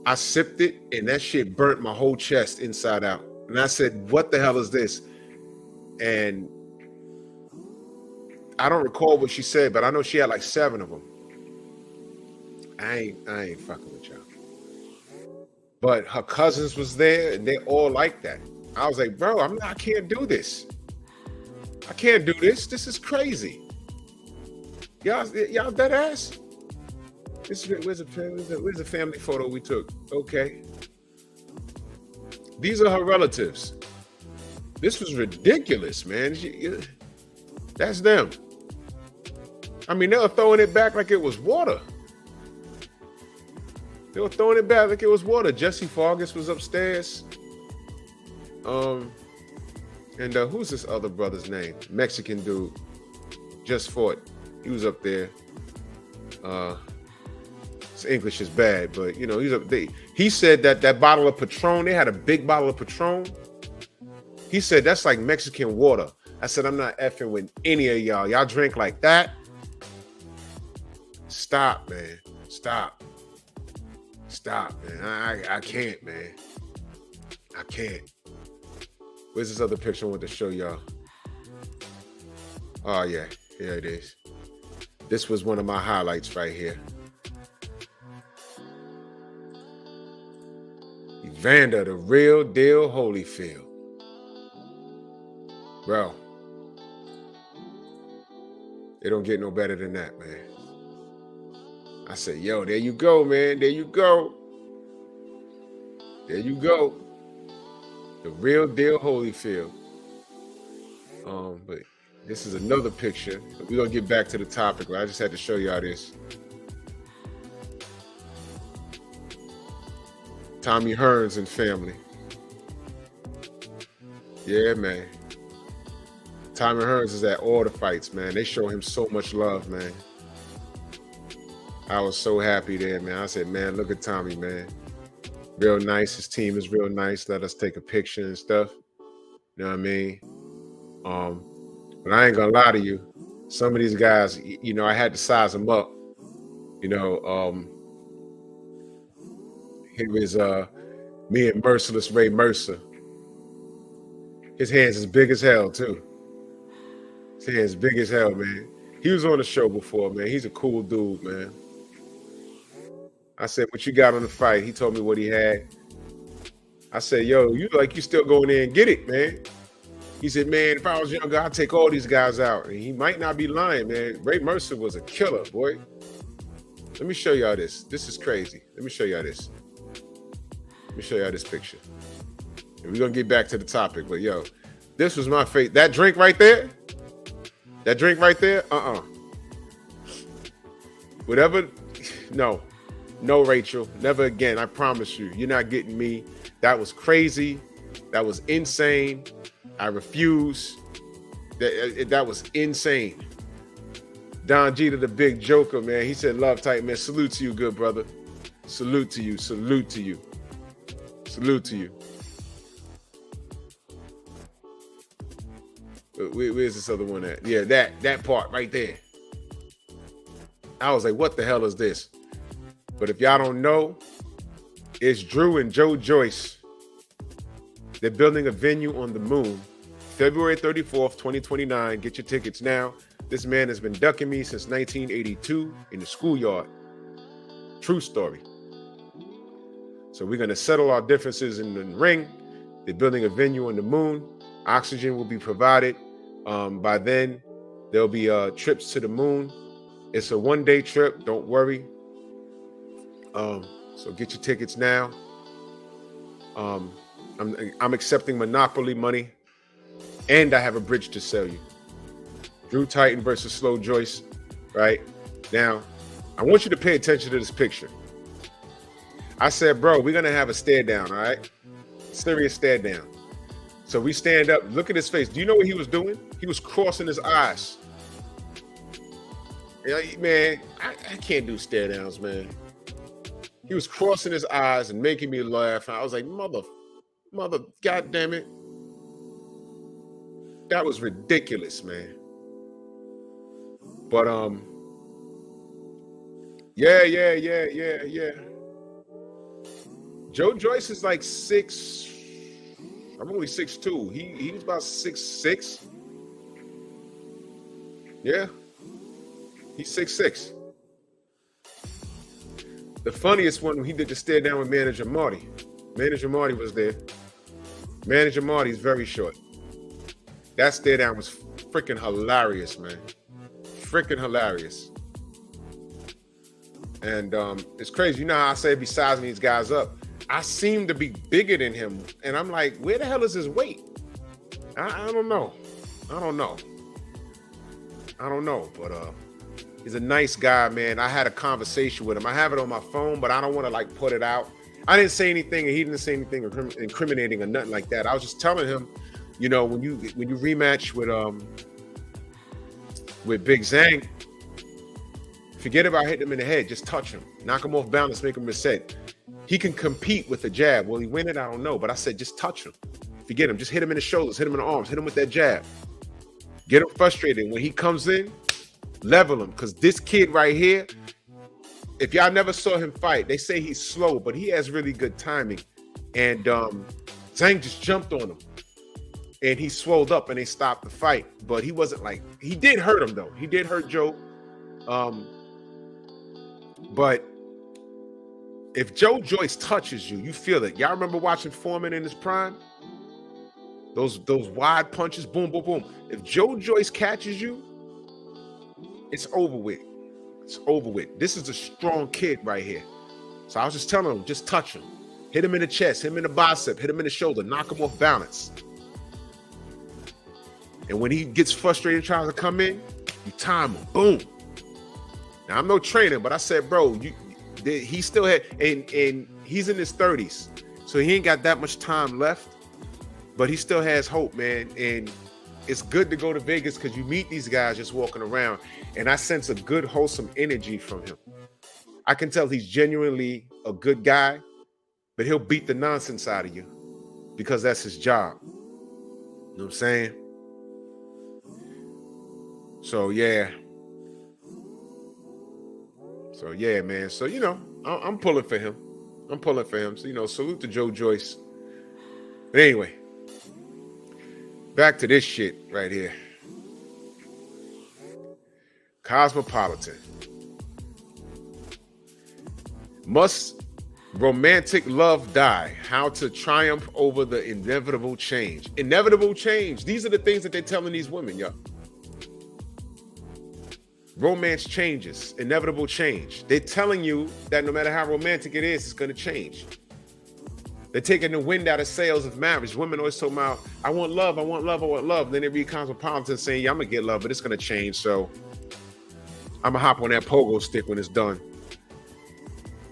I sipped it, and that shit burnt my whole chest inside out. And I said, what the hell is this? And I don't recall what she said, but I know she had like 7 of them. I ain't fucking with y'all. But her cousins was there, and they all like that. I was like, bro, I can't do this. I can't do this. This is crazy. Y'all dead ass? Where's the family photo we took? Okay. These are her relatives. This was ridiculous, man. That's them. I mean, they were throwing it back like it was water. They were throwing it back like it was water. Jesse Fargus was upstairs. And who's this other brother's name? Mexican dude. Just fought. He was up there. His English is bad, but you know, he's up there. He said that bottle of Patron, they had a big bottle of Patron. He said that's like Mexican water. I said, I'm not effing with any of y'all. Y'all drink like that? Stop, man. Stop. Stop, man. I can't, man. I can't. Where's this other picture I want to show y'all? Oh, yeah. Here it is. This was one of my highlights right here. Evander, the real deal Holyfield. Bro. It don't get no better than that, man. I said, yo, there you go, man. There you go. There you go. The real deal Holyfield. But this is another picture. We're going to get back to the topic. I just had to show y'all this. Tommy Hearns and family. Yeah, man. Tommy Hearns is at all the fights, man. They show him so much love, man. I was so happy there, man. I said, man, look at Tommy, man. Real nice. His team is real nice. Let us take a picture and stuff. You know what I mean? But I ain't gonna lie to you. Some of these guys, you know, I had to size them up. You know, it was me and Merciless Ray Mercer. His hands as big as hell, too. His hands big as hell, man. He was on the show before, man. He's a cool dude, man. I said, what you got on the fight? He told me what he had. I said, yo, you still going there and get it, man. He said, man, if I was younger, I'd take all these guys out. And he might not be lying, man. Ray Mercer was a killer, boy. Let me show y'all this. This is crazy. Let me show y'all this. Let me show y'all this picture. And we're going to get back to the topic. But, yo, this was my favorite. That drink right there? That drink right there? Whatever. No. No, Rachel. Never again. I promise you. You're not getting me. That was crazy. That was insane. I refuse. That was insane. Don Jeter, the big joker, man. He said, love tight, man. Salute to you, good brother. Salute to you. Salute to you. Salute to you. Where's this other one at? Yeah, that part right there. I was like, what the hell is this? But if y'all don't know, it's Drew and Joe Joyce. They're building a venue on the moon. February 34th, 2029. Get your tickets now. This man has been ducking me since 1982 in the schoolyard. True story. So we're going to settle our differences in the ring. They're building a venue on the moon. Oxygen will be provided. By then, there'll be trips to the moon. It's a one-day trip. Don't worry. So get your tickets now. I'm accepting Monopoly money, and I have a bridge to sell you. Drew Titan versus Slow Joyce, right? Now, I want you to pay attention to this picture. I said, bro, we're going to have a stare down, all right? Serious stare down. So we stand up. Look at his face. Do you know what he was doing? He was crossing his eyes. Man, I can't do stare downs, man. He was crossing his eyes and making me laugh. I was like, mother, God damn it. That was ridiculous, man. But, yeah. Joe Joyce is like 6. I'm only 6'2". He was about 6'6". Yeah. He's 6'6". The funniest one, when he did the stare down with Manager Marty. Manager Marty was there. Manager Marty is very short. That stare down was freaking hilarious, man. Freaking hilarious. And it's crazy. You know how I say be sizing these guys up? I seem to be bigger than him. And I'm like, where the hell is his weight? I don't know. I don't know. But he's a nice guy, man. I had a conversation with him. I have it on my phone, but I don't want to like put it out. I didn't say anything, and he didn't say anything incriminating or nothing like that. I was just telling him, you know, when you rematch with Big Zhang, forget about hitting him in the head. Just touch him, knock him off balance, make him reset. He can compete with the jab. Will he win it? I don't know. But I said, just touch him. Forget him. Just hit him in the shoulders, hit him in the arms, hit him with that jab. Get him frustrated. When he comes in, level him. Because this kid right here, if y'all never saw him fight, they say he's slow, but he has really good timing. And Zhang just jumped on him. And he swelled up and they stopped the fight. But he wasn't like, he did hurt him though. He did hurt Joe. But if Joe Joyce touches you, you feel it. Y'all remember watching Foreman in his prime? Those wide punches, boom, boom, boom. If Joe Joyce catches you, it's over with. It's over with. This is a strong kid right here. So I was just telling him, just touch him. Hit him in the chest, hit him in the bicep, hit him in the shoulder, knock him off balance. And when he gets frustrated and tries to come in, you time him, boom. Now, I'm no trainer, but I said, bro, he still had, and he's in his 30s, so he ain't got that much time left, but he still has hope, man. And it's good to go to Vegas because you meet these guys just walking around, and I sense a good, wholesome energy from him. I can tell he's genuinely a good guy, but he'll beat the nonsense out of you because that's his job. You know what I'm saying? So, yeah. So, yeah, man. So, you know, I'm pulling for him. So, you know, salute to Joe Joyce. But anyway, back to this shit right here. Cosmopolitan. Must romantic love die? How to triumph over the inevitable change. Inevitable change. These are the things that they're telling these women, y'all. Romance changes, inevitable change. They're telling you that no matter how romantic it is, it's going to change. They're taking the wind out of sails of marriage. Women always talk about, I want love, I want love, I want love. Then they read Cosmopolitan saying, yeah, I'm going to get love, but it's going to change. So I'm going to hop on that pogo stick when it's done.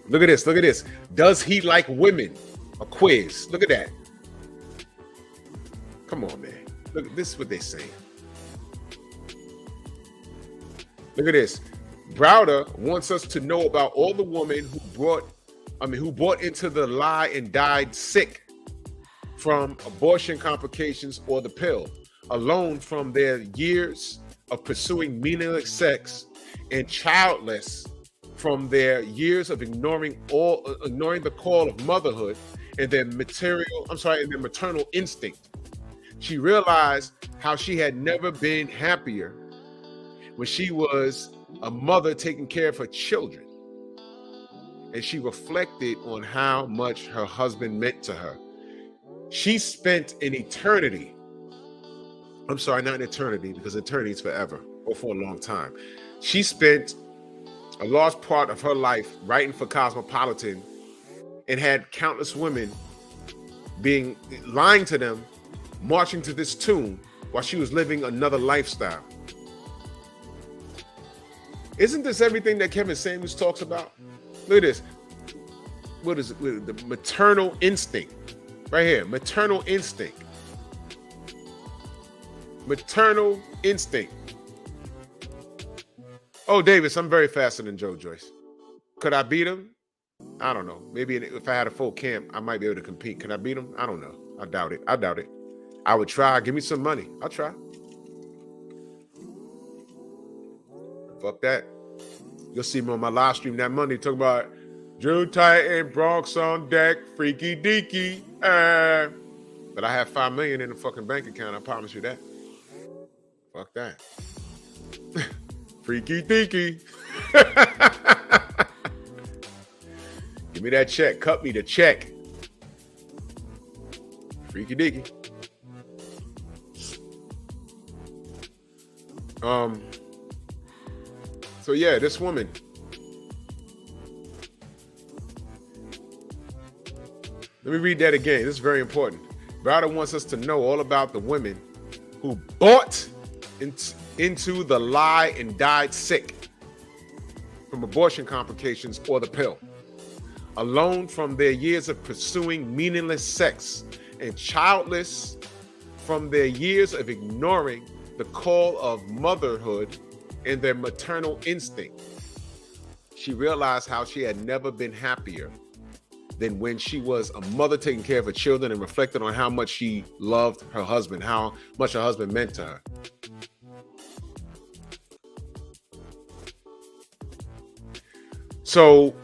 Look at this. Look at this. Does he like women? A quiz. Look at that. Come on, man. Look, this is what they're saying. Look at this. Browder wants us to know about all the women who bought into the lie and died sick from abortion complications or the pill, alone from their years of pursuing meaningless sex, and childless from their years of ignoring the call of motherhood and their maternal instinct. She realized how she had never been happier when she was a mother taking care of her children. And she reflected on how much her husband meant to her. She spent an eternity. I'm sorry, not an eternity, because eternity is forever or for a long time. She spent a large part of her life writing for Cosmopolitan and had countless women lying to them, marching to this tune while she was living another lifestyle. Isn't this everything that Kevin Samuels talks about? Look at this. What is it? The maternal instinct. Right here. Maternal instinct. Maternal instinct. Oh, Davis, I'm very faster than Joe Joyce. Could I beat him? I don't know. Maybe if I had a full camp, I might be able to compete. Can I beat him? I don't know. I doubt it. I would try. Give me some money. I'll try. Fuck that. You'll see me on my live stream that Monday talking about Drew Titan, Bronx on deck, freaky deaky. But I have $5 million in the fucking bank account. I promise you that. Fuck that. Freaky deaky. Give me that check. Cut me the check. Freaky deaky. So yeah, this woman, Let me read that again. This is very important. Browder wants us to know all about the women who bought into the lie and died sick from abortion complications or the pill, alone from their years of pursuing meaningless sex, and childless from their years of ignoring the call of motherhood and their maternal instinct. She realized how she had never been happier than when she was a mother taking care of her children, and reflected on how much she loved her husband, how much her husband meant to her. So,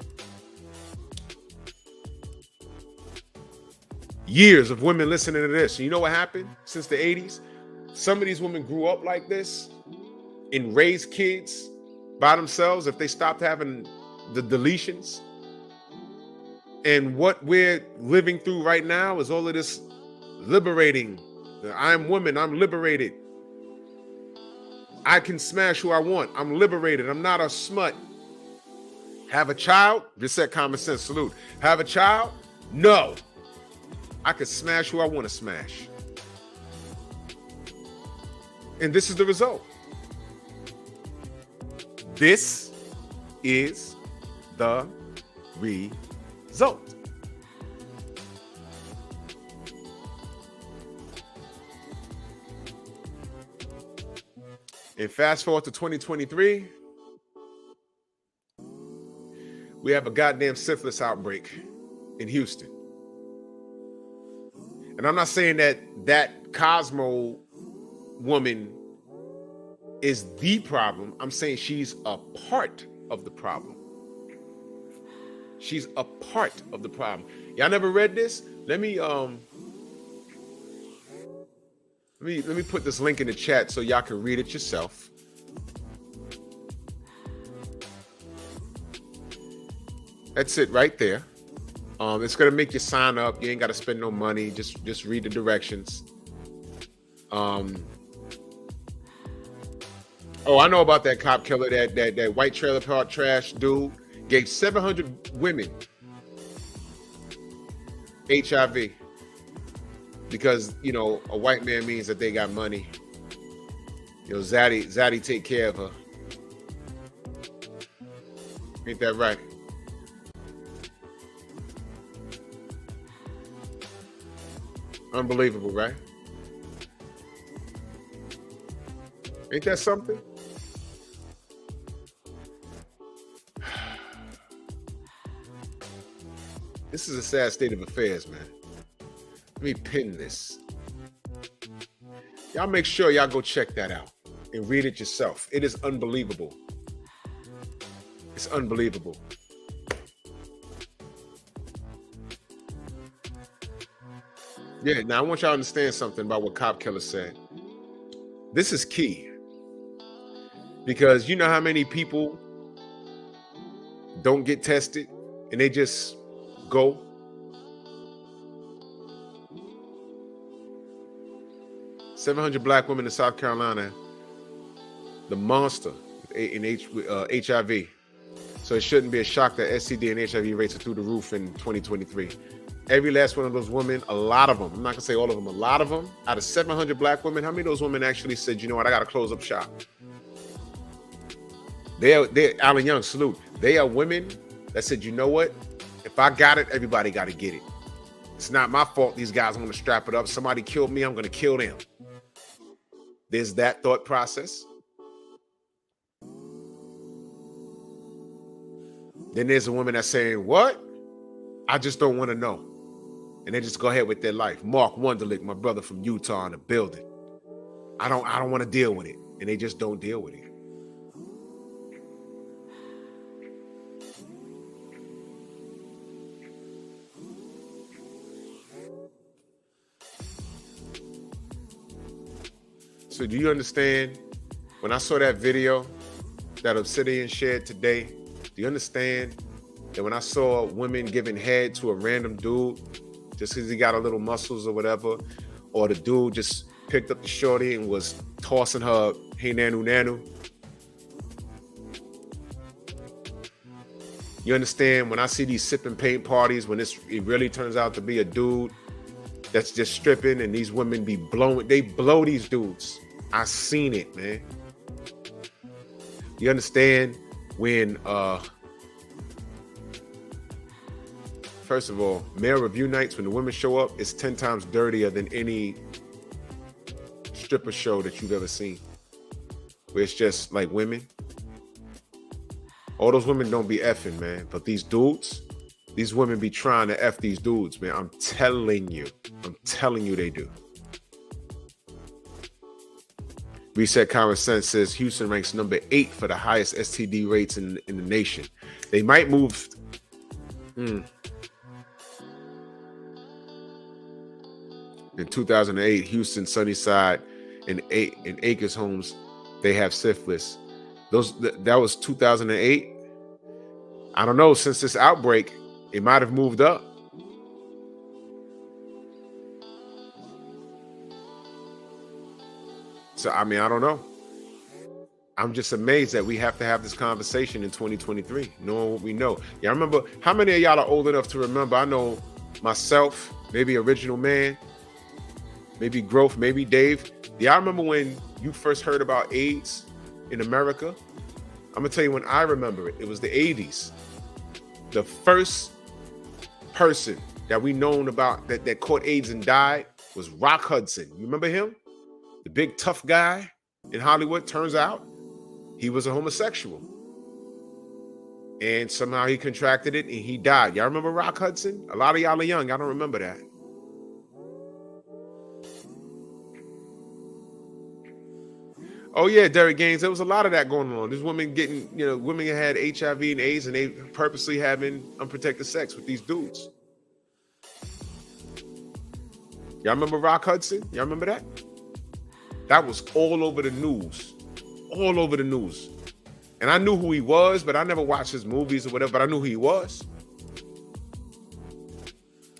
years of women listening to this. And you know what happened since the 80s? Some of these women grew up like this and raised kids by themselves if they stopped having the deletions. And what we're living through right now is all of this liberating. I'm woman, I'm liberated. I can smash who I want. I'm liberated. I'm not a smut. Have a child? Just said common sense salute. Have a child? No. I could smash who I want to smash. And this is the result. This is the result. And fast forward to 2023, we have a goddamn syphilis outbreak in Houston. And I'm not saying that Cosmo woman is the problem. I'm saying she's a part of the problem. She's a part of the problem. Y'all never read this? Let me put this link in the chat so y'all can read it yourself. That's it right there. It's gonna make you sign up. You ain't gotta spend no money. Just read the directions. Oh, I know about that cop killer, that white trailer park trash dude. Gave 700 women HIV because, you know, a white man means that they got money. You know, Zaddy take care of her. Ain't that right? Unbelievable, right? Ain't that something? This is a sad state of affairs, man. Let me pin this. Y'all make sure y'all go check that out and read it yourself. It is unbelievable. It's unbelievable. Yeah, now I want y'all to understand something about what Cop Killer said. This is key. Because you know how many people don't get tested and they just go? $700 black women in South Carolina, the monster in HIV. So it shouldn't be a shock that STD and HIV rates are through the roof in 2023. Every last one of those women, a lot of them, I'm not gonna say all of them, a lot of them, out of 700 black women, how many of those women actually said, you know what, I gotta close up shop? They're Alan Young, salute. They are women that said, you know what, if I got it, everybody gotta get it. It's not my fault these guys want to strap it up. Somebody killed me, I'm gonna kill them. There's that thought process. Then there's a woman that's saying, what? I just don't want to know. And they just go ahead with their life. Mark Wunderlich, my brother from Utah, in the building. I don't want to deal with it. And they just don't deal with it. So do you understand? When I saw that video that Obsidian shared today, do you understand that when I saw women giving head to a random dude just because he got a little muscles or whatever, or the dude just picked up the shorty and was tossing her hey nanu nanu, You understand? When I see these sipping paint parties, when it really turns out to be a dude that's just stripping, and these women be blowing, they blow these dudes. I seen it, man. You understand? When first of all, male review nights, when the women show up, it's 10 times dirtier than any stripper show that you've ever seen, where it's just like women. All those women don't be effing, man. But these dudes, these women be trying to F these dudes, man. I'm telling you they do. Reset Common Sense says Houston ranks number 8 for the highest STD rates in the nation. They might move. In 2008, Houston, Sunnyside, and Acres homes, they have syphilis. That was 2008. I don't know. Since this outbreak, it might have moved up. So, I mean, I don't know. I'm just amazed that we have to have this conversation in 2023, knowing what we know. Yeah, I remember, how many of y'all are old enough to remember? I know myself, maybe Original Man, maybe Growth, maybe Dave. Yeah, I remember when you first heard about AIDS in America. I'm gonna tell you when I remember it. It was the 80s. The first person that we known about that caught AIDS and died was Rock Hudson. You remember him? The big tough guy in Hollywood. Turns out he was a homosexual. And somehow he contracted it and he died. Y'all remember Rock Hudson? A lot of y'all are young. Y'all don't remember that. Oh yeah, Derek Gaines. There was a lot of that going on. There's women getting, women had HIV and AIDS and they purposely having unprotected sex with these dudes. Y'all remember Rock Hudson? Y'all remember that? That was all over the news. All over the news. And I knew who he was, but I never watched his movies or whatever, but I knew who he was.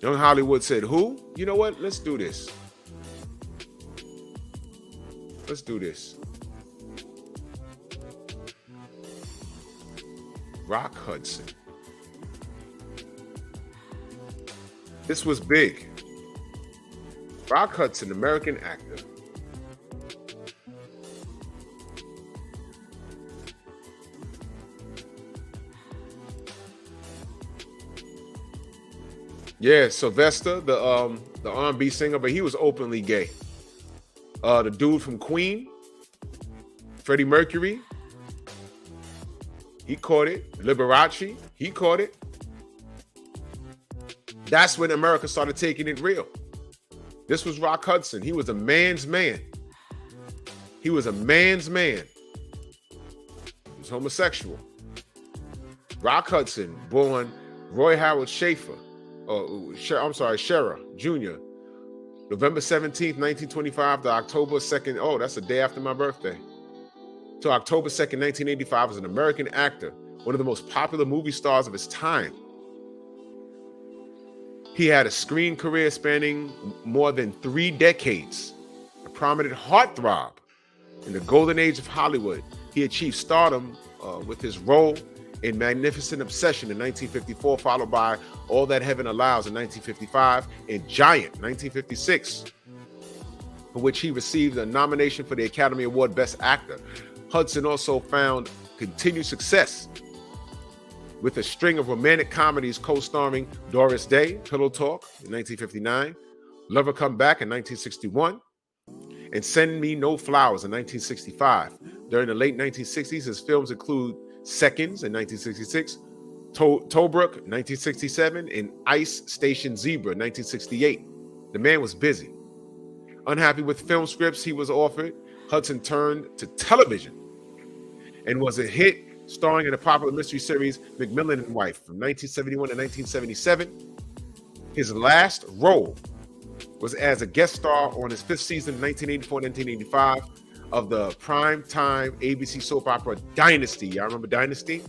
Young Hollywood said, who? You know what? Let's do this. Let's do this. Rock Hudson. This was big. Rock Hudson, American actor. Yeah, Sylvester, the R&B singer, but he was openly gay. The dude from Queen, Freddie Mercury, he caught it. Liberace, he caught it. That's when America started taking it real. This was Rock Hudson. He was a man's man. He was a man's man. He was homosexual. Rock Hudson, born Roy Howard Schaefer, Scherer Jr., November 17th, 1925 to October 2nd. Oh, that's the day after my birthday. To October 2nd, 1985, was an American actor, one of the most popular movie stars of his time. He had a screen career spanning more than 3 decades, a prominent heartthrob in the golden age of Hollywood. He achieved stardom with his role in Magnificent Obsession in 1954, followed by All That Heaven Allows in 1955, and Giant 1956, for which he received a nomination for the Academy Award Best Actor. Hudson also found continued success with a string of romantic comedies co-starring Doris Day, Pillow Talk in 1959, Lover Come Back in 1961, and Send Me No Flowers in 1965. During the late 1960s, his films include Seconds in 1966, Tobruk 1967, and Ice Station Zebra 1968. The man was busy. Unhappy with film scripts he was offered, Hudson turned to television and was a hit, starring in the popular mystery series McMillan and Wife from 1971 to 1977. His last role was as a guest star on his 5th season, 1984-1985, of the prime-time ABC soap opera Dynasty. Y'all remember Dynasty?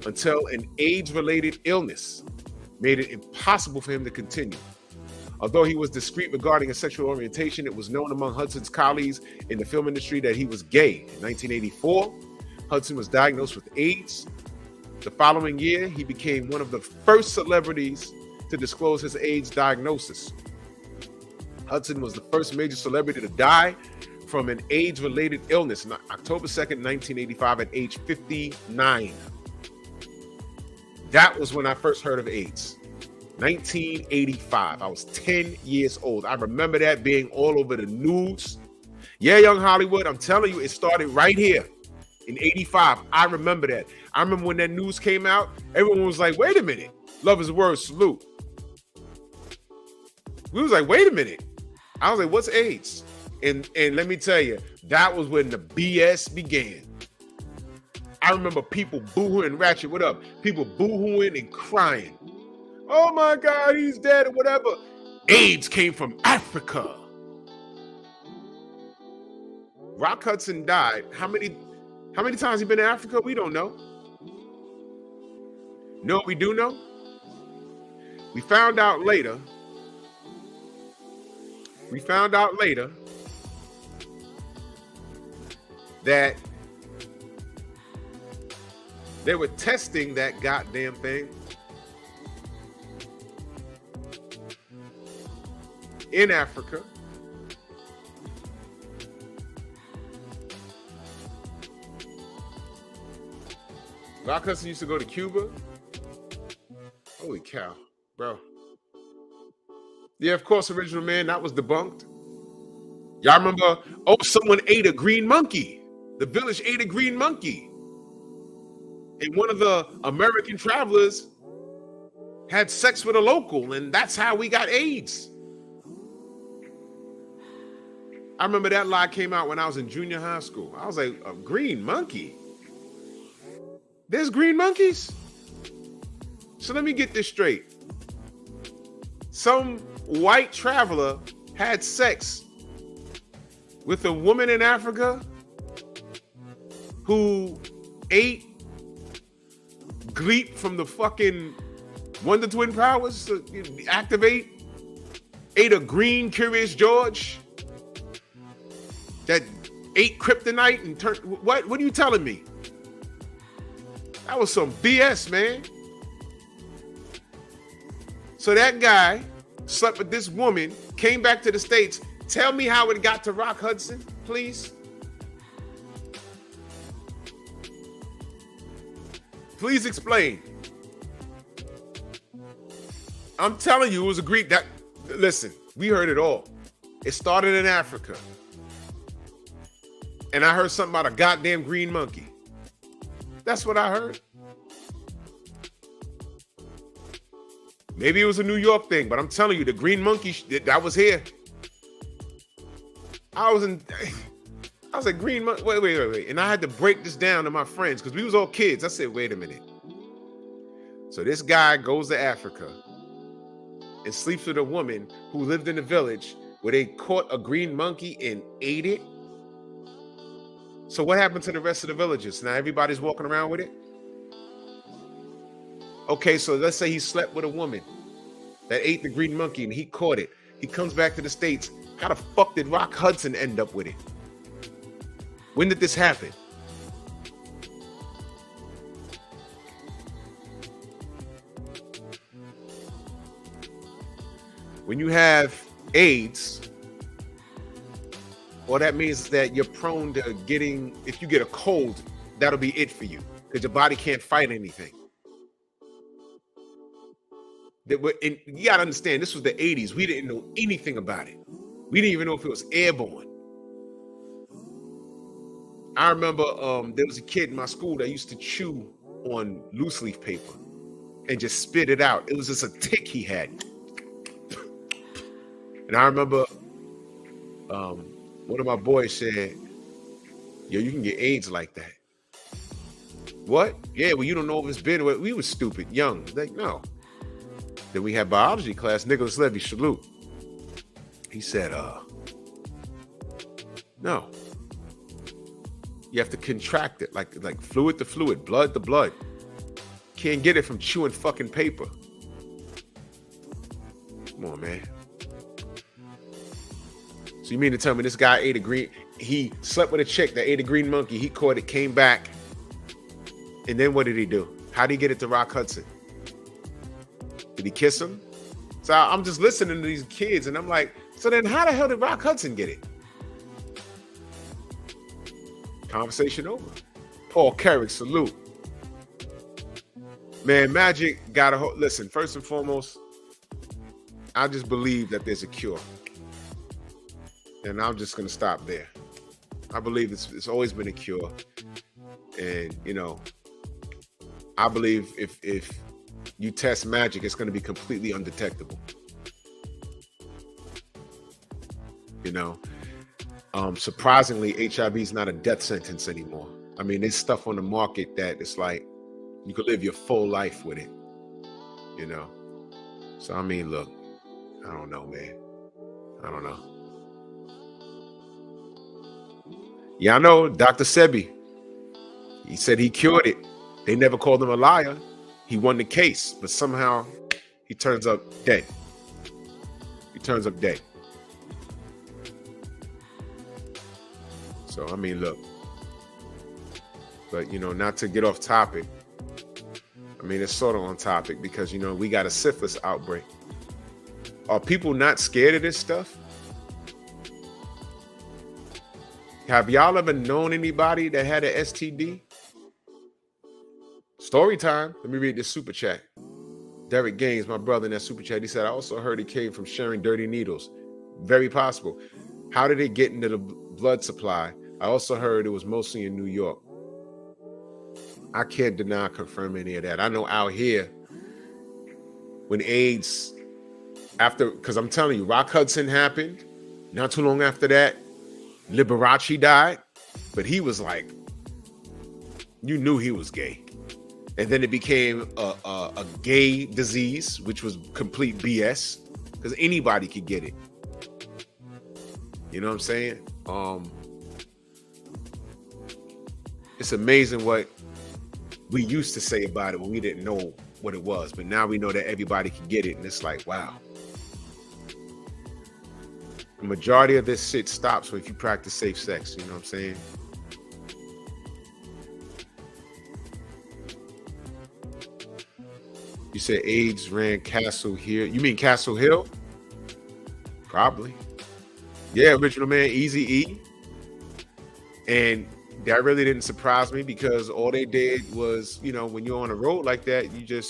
Until an AIDS-related illness made it impossible for him to continue. Although he was discreet regarding his sexual orientation, it was known among Hudson's colleagues in the film industry that he was gay. In 1984, Hudson was diagnosed with AIDS The following year, he became one of the first celebrities to disclose his AIDS diagnosis. Hudson was the first major celebrity to die from an AIDS-related illness on October 2nd, 1985 at age 59. That was when I first heard of AIDS. 1985. I was 10 years old. I remember that being all over the news. Yeah, Young Hollywood, I'm telling you, it started right here in 85. I remember that. I remember when that news came out, everyone was like, wait a minute. Love is a word, salute. We was like, wait a minute. I was like, what's AIDS? And let me tell you, that was when the BS began. I remember people boohooing, Ratchet, what up? People boohooing and crying. Oh my God, he's dead or whatever. AIDS came from Africa. Rock Hudson died. How many times he been to Africa? We don't know. Know what we do know? We found out later. That they were testing that goddamn thing in Africa. Rock Hudson used to go to Cuba. Holy cow, bro. Yeah, of course, Original Man, that was debunked. Y'all remember, someone ate a green monkey. The village ate a green monkey. And one of the American travelers had sex with a local, and that's how we got AIDS. I remember that lie came out when I was in junior high school. I was like, a green monkey? There's green monkeys? So let me get this straight. Some white traveler had sex with a woman in Africa who ate Gleep from the fucking Wonder Twin powers to activate, ate a green Curious George that ate kryptonite and turned. What are you telling me? That was some BS, man. So that guy slept with this woman, came back to the States. Tell me how it got to Rock Hudson, please. Please explain. I'm telling you, it was a Greek that, listen, we heard it all. It started in Africa. And I heard something about a goddamn green monkey. That's what I heard. Maybe it was a New York thing, but I'm telling you, the green monkey, that was here. I was like, green monkey, wait. And I had to break this down to my friends because we was all kids. I said, wait a minute. So this guy goes to Africa and sleeps with a woman who lived in a village where they caught a green monkey and ate it. So what happened to the rest of the villagers? Now everybody's walking around with it? Okay, so let's say he slept with a woman that ate the green monkey and he caught it. He comes back to the States. How the fuck did Rock Hudson end up with it? When did this happen? When you have AIDS, all that means is that you're prone to getting, if you get a cold, that'll be it for you because your body can't fight anything. And you gotta understand, this was the 80s. We didn't know anything about it. We didn't even know if it was airborne. I remember there was a kid in my school that used to chew on loose leaf paper and just spit it out. It was just a tick he had. And I remember one of my boys said, yo, you can get AIDS like that. What? Yeah, well, you don't know if it's been. We were stupid, young. Like, no. Then we had biology class, Nicholas Levy, salute. He said, no. You have to contract it, like fluid to fluid, blood to blood. Can't get it from chewing fucking paper. Come on, man. So you mean to tell me this guy he slept with a chick that ate a green monkey, he caught it, came back, and then what did he do? How did he get it to Rock Hudson? Did he kiss him? So I'm just listening to these kids and I'm like, so then how the hell did Rock Hudson get it? Conversation over. Paul Carrick, salute. Man, Magic got a whole, listen, first and foremost, I just believe that there's a cure. And I'm just going to stop there. I believe it's always been a cure. And, you know, I believe if you test magic, it's going to be completely undetectable. You know, surprisingly, HIV is not a death sentence anymore. I mean, there's stuff on the market that it's like you could live your full life with it, you know? So, I mean, look, I don't know, man. I don't know. Yeah, I know Dr. Sebi. He said he cured it. They never called him a liar. He won the case, but somehow he turns up dead. He turns up dead. So, I mean, look. But, you know, not to get off topic. I mean, it's sort of on topic because, you know, we got a syphilis outbreak. Are people not scared of this stuff? Have y'all ever known anybody that had an STD? Story time. Let me read this super chat. Derek Gaines, my brother in that super chat, he said, I also heard it came from sharing dirty needles. Very possible. How did it get into the blood supply? I also heard it was mostly in New York. I can't deny or confirm any of that. I know out here, when AIDS, because I'm telling you, Rock Hudson happened. Not too long after that, Liberace died. But he was like, you knew he was gay. And then it became a gay disease, which was complete BS, because anybody could get it. You know what I'm saying? It's amazing what we used to say about it when we didn't know what it was, but now we know that everybody can get it, and it's like, wow. The majority of this shit stops if you practice safe sex, you know what I'm saying? You said AIDS ran Castle here. You mean Castle Hill? Probably. Yeah, Original Man, Easy-E. And that really didn't surprise me because all they did was, you know, when you're on a road like that, you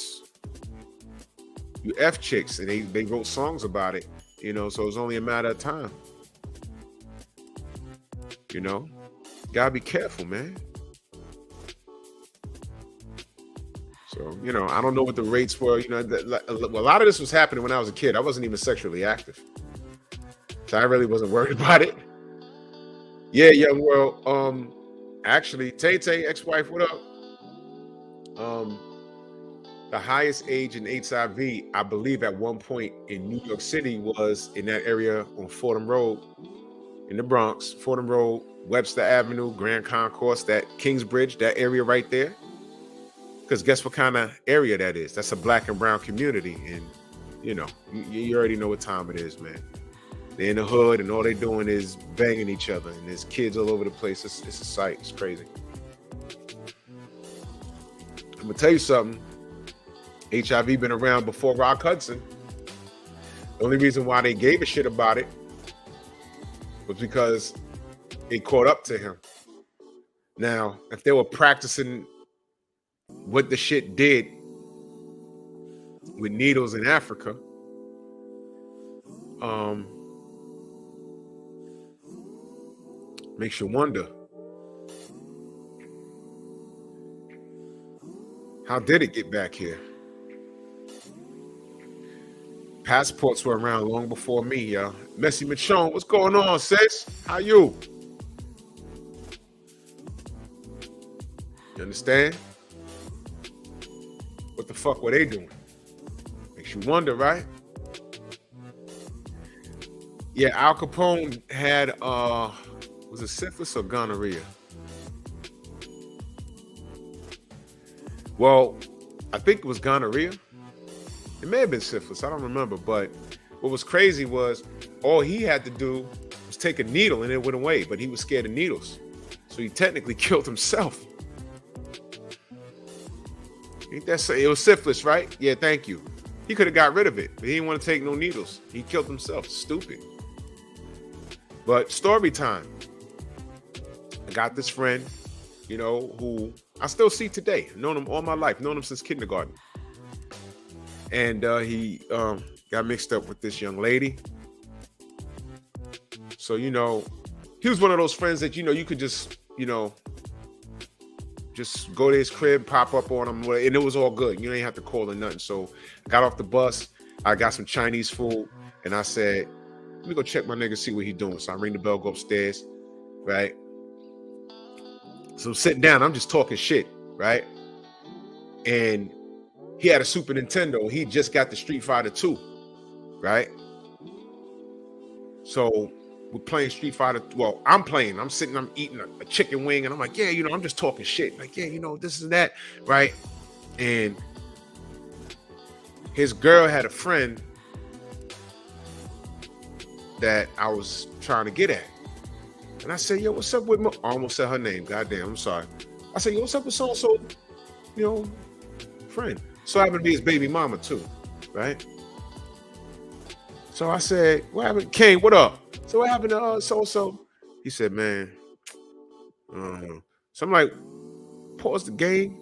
F chicks, and they wrote songs about it, you know, so it's only a matter of time. You know, gotta be careful, man. So, you know, I don't know what the rates were. You know, a lot of this was happening when I was a kid. I wasn't even sexually active. So I really wasn't worried about it. Yeah, young world. Actually, Tay, ex-wife, what up? The highest age in HIV, I believe at one point in New York City was in that area on Fordham Road in the Bronx, Fordham Road, Webster Avenue, Grand Concourse, that Kingsbridge, that area right there. Because guess what kind of area that is? That's a black and brown community. And, you know, you already know what time it is, man. They're in the hood and all they're doing is banging each other. And there's kids all over the place. It's a sight. It's crazy. I'm going to tell you something. HIV been around before Rock Hudson. The only reason why they gave a shit about it was because it caught up to him. Now, if they were practicing what the shit did with needles in Africa, makes you wonder, how did it get back here? Passports were around long before me, y'all. Messy Michonne, what's going on, sis? How you? You understand? What the fuck were they doing? Makes you wonder, right? Yeah, Al Capone had, was it syphilis or gonorrhea? Well, I think it was gonorrhea. It may have been syphilis, I don't remember. But what was crazy was all he had to do was take a needle and it went away, but he was scared of needles. So he technically killed himself. Ain't that it was syphilis, right? Yeah, thank you. He could have got rid of it, but he didn't want to take no needles. He killed himself. Stupid. But story time. I got this friend, you know, who I still see today. Known him all my life. Known him since kindergarten. And he got mixed up with this young lady. So, you know, he was one of those friends that, you know, you could just, you know, just go to his crib, pop up on him, and it was all good. You didn't have to call or nothing. So I got off the bus. I got some Chinese food, and I said, let me go check my nigga, see what he doing. So I ring the bell, go upstairs, right? So I'm sitting down. I'm just talking shit, right? And he had a Super Nintendo. He just got the Street Fighter 2, right? So we're playing Street Fighter. Well, I'm playing. I'm sitting. I'm eating a chicken wing, and I'm like, yeah, you know, I'm just talking shit. Like, yeah, you know, this and that, right? And his girl had a friend that I was trying to get at, and I said, yo, what's up with I almost said her name. Goddamn, I'm sorry. I said, yo, what's up with so and so, you know, friend? So I happened to be his baby mama too, right? So I said, what happened? Kane, what up? So what happened to so-and-so? He said, man, so I'm like, pause the game.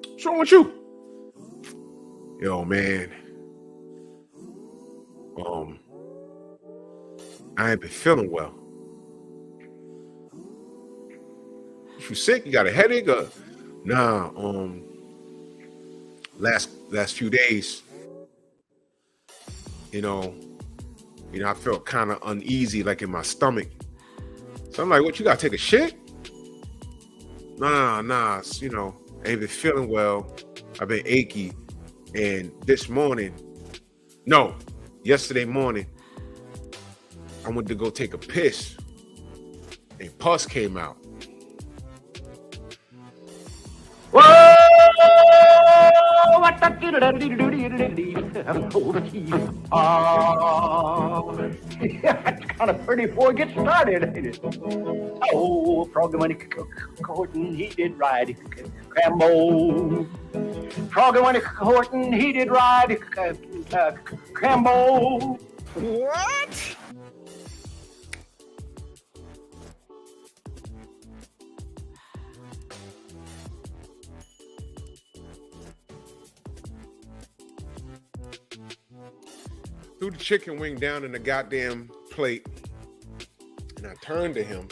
What's wrong with you? Yo, man. I ain't been feeling well. You sick? You got a headache? Or nah, last few days, you know, I felt kind of uneasy, like in my stomach. So I'm like, what, you gotta take a shit? Nah, you know, I ain't been feeling well. I've been achy. And yesterday morning, I went to go take a piss and pus came out. It's kind of pretty before it gets started, ain't it? Oh, frog when courting, he did ride Crambo. Frog when courting, he did ride Crambo. What? Threw the chicken wing down in the goddamn plate, and I turned to him.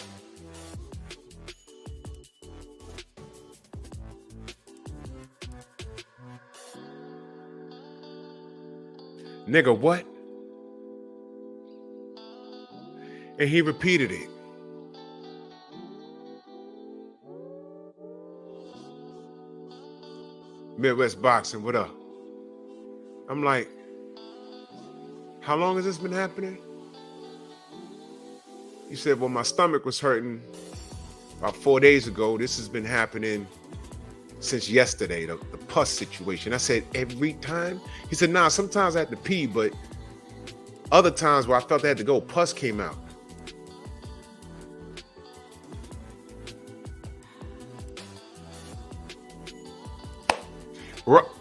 Nigga, what? And he repeated it. Midwest Boxing, what up? I'm like, how long has this been happening? He said, well, my stomach was hurting about 4 days ago. This has been happening since yesterday, the pus situation. I said, every time? He said, nah, sometimes I had to pee, but other times where I felt I had to go, pus came out.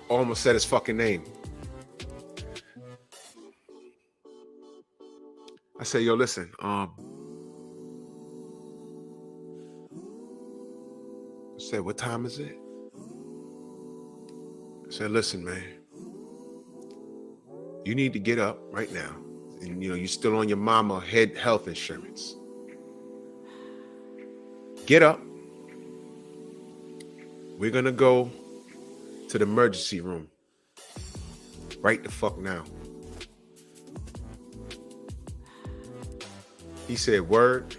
Almost said his fucking name. I said, yo, listen, I said, what time is it? I said, listen, man, you need to get up right now. And, you know, you're still on your mama health insurance. Get up. We're going to go to the emergency room right the fuck now. He said, word.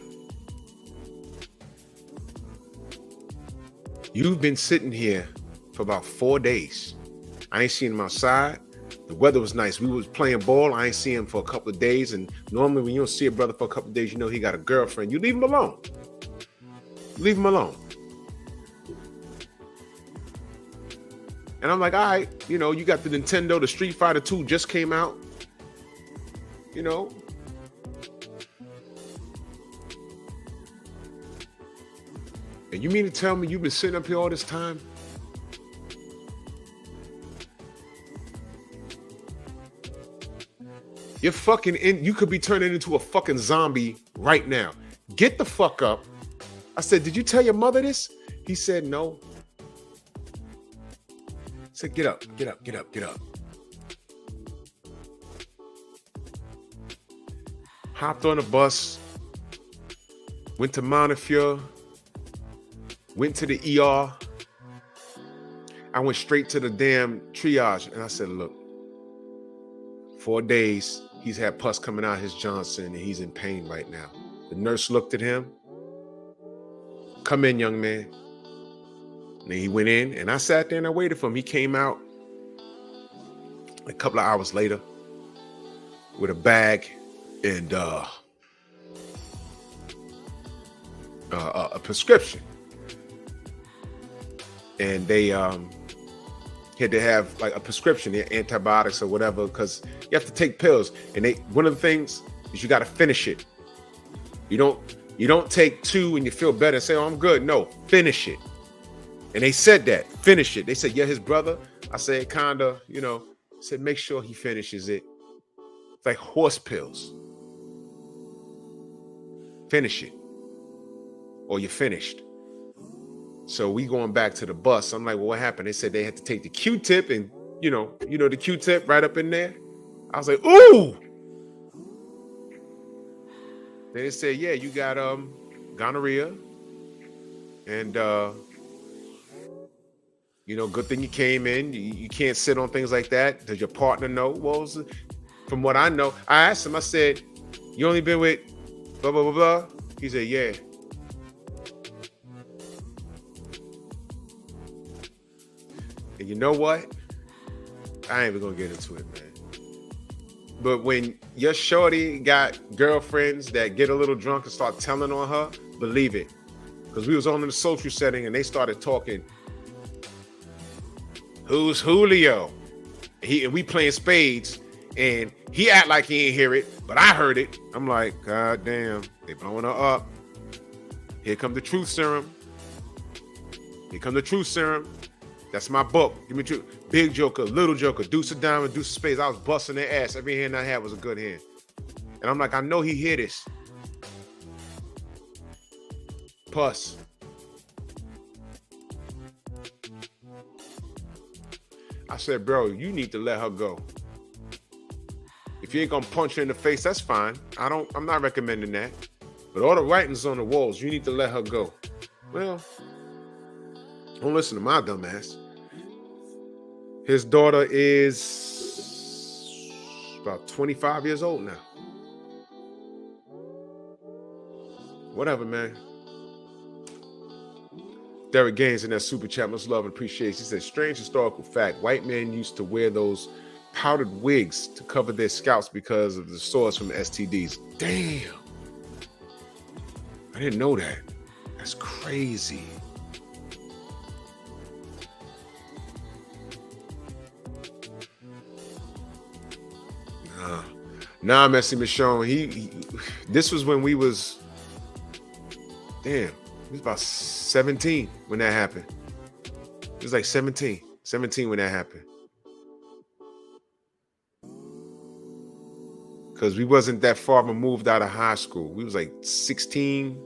You've been sitting here for about 4 days. I ain't seen him outside. The weather was nice. We was playing ball. I ain't seen him for a couple of days. And normally when you don't see a brother for a couple of days, you know he got a girlfriend. You leave him alone. Leave him alone. And I'm like, all right, you know, you got the Nintendo, the Street Fighter 2 just came out. You know. And And you mean to tell me you've been sitting up here all this time? You're fucking in. You could be turning into a fucking zombie right now. Get the fuck up. I said, did you tell your mother this? He said, no. I said, get up, get up, get up, get up. Hopped on a bus, went to Montefiore, went to the ER. I went straight to the damn triage. And I said, look, 4 days, he's had pus coming out his Johnson and he's in pain right now. The nurse looked at him. Come in, young man. And then he went in and I sat there and I waited for him. He came out a couple of hours later with a bag and a prescription. And they had to have like a prescription, antibiotics or whatever, because you have to take pills. And one of the things is you got to finish it. You don't take 2 and you feel better and say, oh, I'm good. No, finish it. And they said that, finish it. They said, yeah, his brother. I said, kinda, said, make sure he finishes it. It's like horse pills. Finish it. Or you're finished. So we going back to the bus. I'm like, well, what happened? They said they had to take the Q-tip and, the Q-tip right up in there. I was like, ooh. Then they said, yeah, you got gonorrhea. And, good thing you came in. You can't sit on things like that. Does your partner know? Well, from what I know, I asked him, I said, you only been with blah, blah, blah, blah. He said, yeah. And you know what? I ain't even gonna get into it, man. But when your shorty got girlfriends that get a little drunk and start telling on her, believe it. Because we was on in the social setting and they started talking. Who's Julio? And we playing spades and he act like he ain't hear it, but I heard it. I'm like, God damn, they blowing her up. Here come the truth serum. Here come the truth serum. That's my book. Give me truth. Big Joker, Little Joker, Deuce of Diamond, Deuce of Spades. I was busting their ass. Every hand I had was a good hand. And I'm like, I know he hear this. Pus. I said, bro, you need to let her go. If you ain't gonna punch her in the face, that's fine. I'm not recommending that. But all the writings on the walls, you need to let her go. Well, don't listen to my dumb ass. His daughter is about 25 years old now. Whatever, man. Derek Gaines in that super chat, much love and appreciation. He said, strange historical fact. White men used to wear those powdered wigs to cover their scalps because of the sores from STDs. Damn. I didn't know that. That's crazy. Nah, Messi Michonne. This was when we was, damn, he was about 17 when that happened. It was like 17 when that happened. Because we wasn't that far removed out of high school. We was like 16.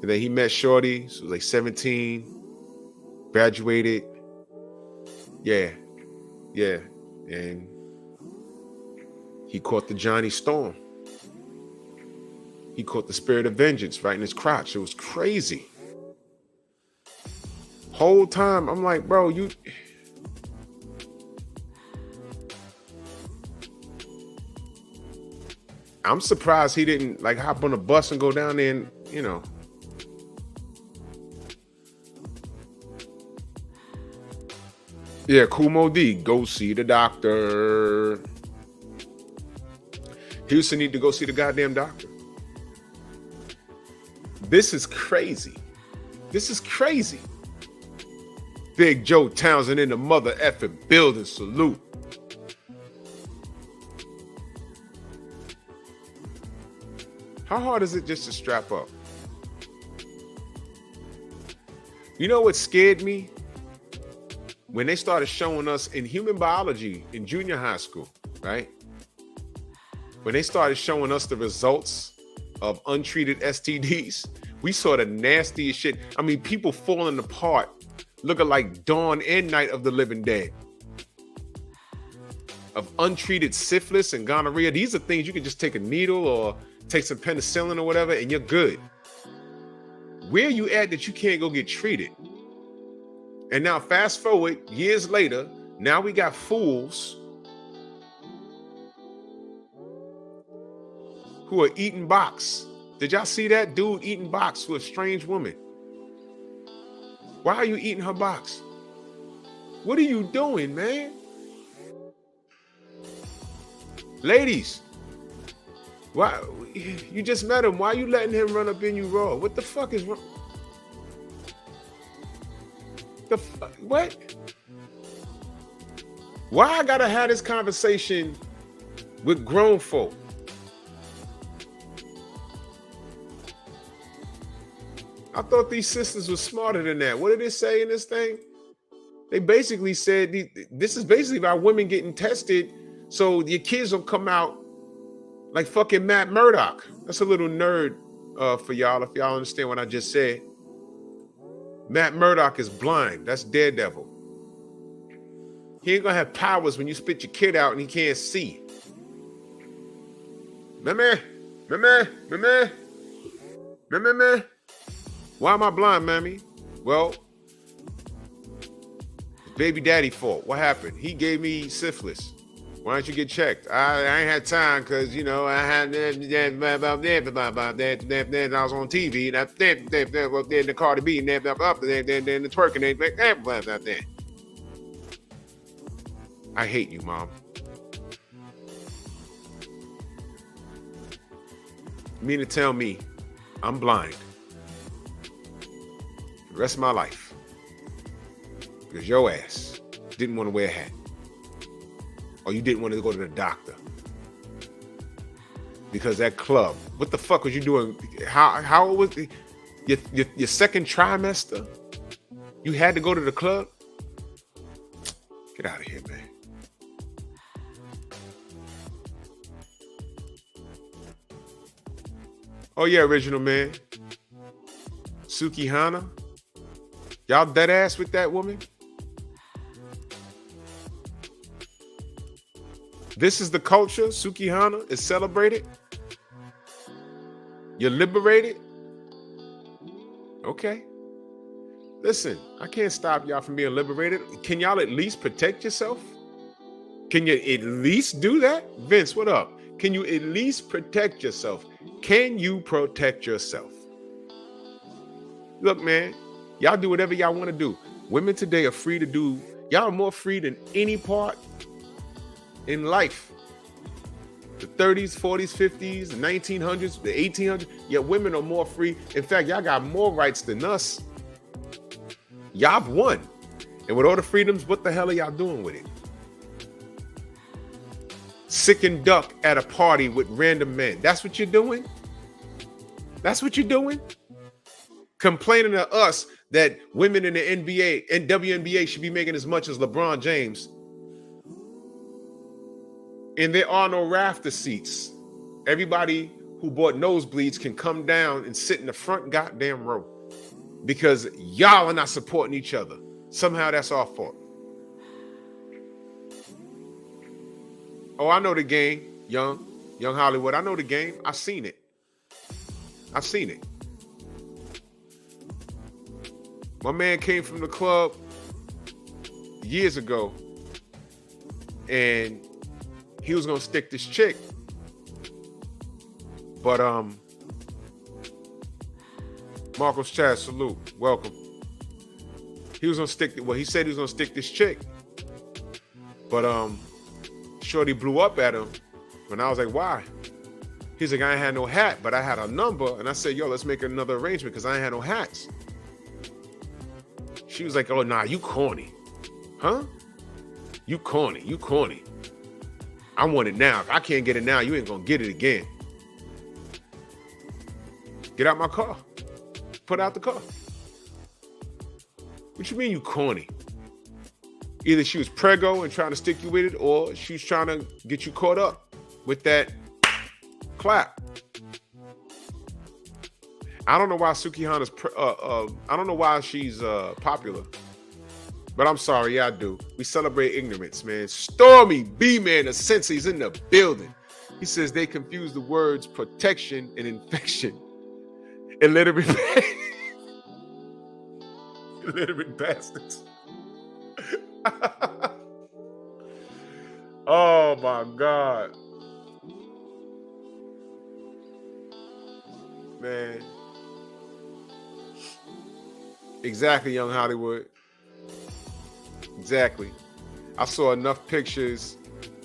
And then he met Shorty. So it was like 17. Graduated. Yeah. And he caught the Johnny Storm. He caught the spirit of vengeance right in his crotch. It was crazy. Whole time, I'm like, bro, I'm surprised he didn't like hop on a bus and go down there and, Yeah, Kumo D, go see the doctor. Houston need to go see the goddamn doctor. This is crazy. Big Joe Townsend in the mother effing building. Salute. How hard is it just to strap up? You know what scared me? When they started showing us in human biology in junior high school, right? When they started showing us the results of untreated STDs, we saw the nastiest shit. I mean, people falling apart, looking like dawn and night of the living dead. Of untreated syphilis and gonorrhea. These are things you can just take a needle or take some penicillin or whatever and you're good. Where you at that you can't go get treated? And now fast forward years later, now we got fools who are eating box. Did y'all see that dude eating box with a strange woman? Why are you eating her box? What are you doing, man? Ladies, why you just met him? Why are you letting him run up in you raw? What the fuck is wrong? What? Why I gotta have this conversation with grown folk? I thought these sisters were smarter than that. What did it say in this thing? They basically said this is basically about women getting tested so your kids don't come out like fucking Matt Murdock. That's a little nerd for y'all, if y'all understand what I just said. Matt Murdock is blind. That's Daredevil. He ain't gonna have powers when you spit your kid out and he can't see. Meh. Why am I blind, mammy? Well, baby daddy fault. What happened? He gave me syphilis. Why don't you get checked? I ain't had time because, you know, I had I was on TV and then the Cardi B and then the twerking. I hate you, Mom. You mean to tell me I'm blind the rest of my life because your ass didn't want to wear a hat? Or you didn't want to go to the doctor because that club. What the fuck was you doing? How was it? Your second trimester? You had to go to the club? Get out of here, man. Oh yeah, original man. Suki Hana. Y'all dead ass with that woman? This is the culture. Sukihana is celebrated. You're liberated. Okay. Listen, I can't stop y'all from being liberated. Can y'all at least protect yourself? Can you at least do that? Vince, what up? Can you at least protect yourself? Can you protect yourself? Look, man, y'all do whatever y'all want to do. Women today are free to do. Y'all are more free than any part in life. The 30s, 40s, 50s, the 1900s, the 1800s. Yet women are more free. In fact, y'all got more rights than us. Y'all have won. And with all the freedoms, what the hell are y'all doing with it? Sick and duck at a party with random men. That's what you're doing? That's what you're doing? Complaining to us that women in the NBA and WNBA should be making as much as LeBron James. And there are no rafter seats. Everybody who bought nosebleeds can come down and sit in the front goddamn row because y'all are not supporting each other. Somehow that's our fault. Oh, I know the game, young Hollywood. I know the game. I've seen it. My man came from the club years ago and he was gonna stick this chick, but Marcos Chaz, salute, welcome. He was gonna he said he was gonna stick this chick, but Shorty blew up at him, and I was like, why? He's like, I ain't had no hat, but I had a number, and I said, yo, let's make another arrangement because I ain't had no hats. She was like, oh nah, you corny, huh? You corny. I want it now. If I can't get it now, you ain't gonna get it again. Get out my car. Put out the car. What you mean you corny? Either she was preggo and trying to stick you with it, or she was trying to get you caught up with that clap. I don't know why Sukihana's, I don't know why she's popular. But I'm sorry, yeah, I do. We celebrate ignorance, man. Stormy B-Man, the sensei's in the building. He says they confuse the words protection and infection. Illiterate, illiterate bastards. Oh my God. Man. Exactly, Young Hollywood. Exactly. I saw enough pictures.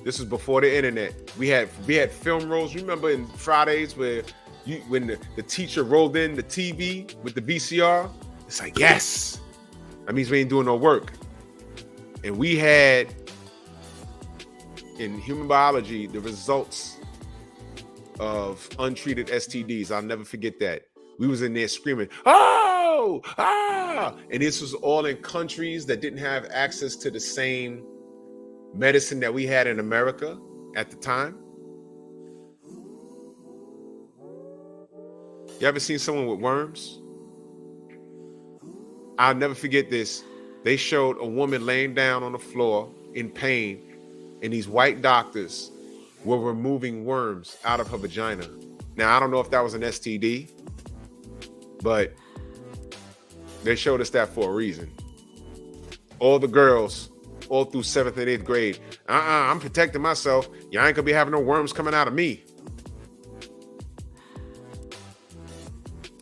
This was before the internet. We had film rolls. Remember in Fridays where when the teacher rolled in the TV with the VCR? It's like, yes. That means we ain't doing no work. And we had in human biology the results of untreated STDs. I'll never forget that. We was in there screaming, oh, ah! And this was all in countries that didn't have access to the same medicine that we had in America at the time. You ever seen someone with worms? I'll never forget this. They showed a woman laying down on the floor in pain, and these white doctors were removing worms out of her vagina. Now, I don't know if that was an STD, but they showed us that for a reason. All the girls, all through 7th and 8th grade, I'm protecting myself. Y'all ain't gonna be having no worms coming out of me.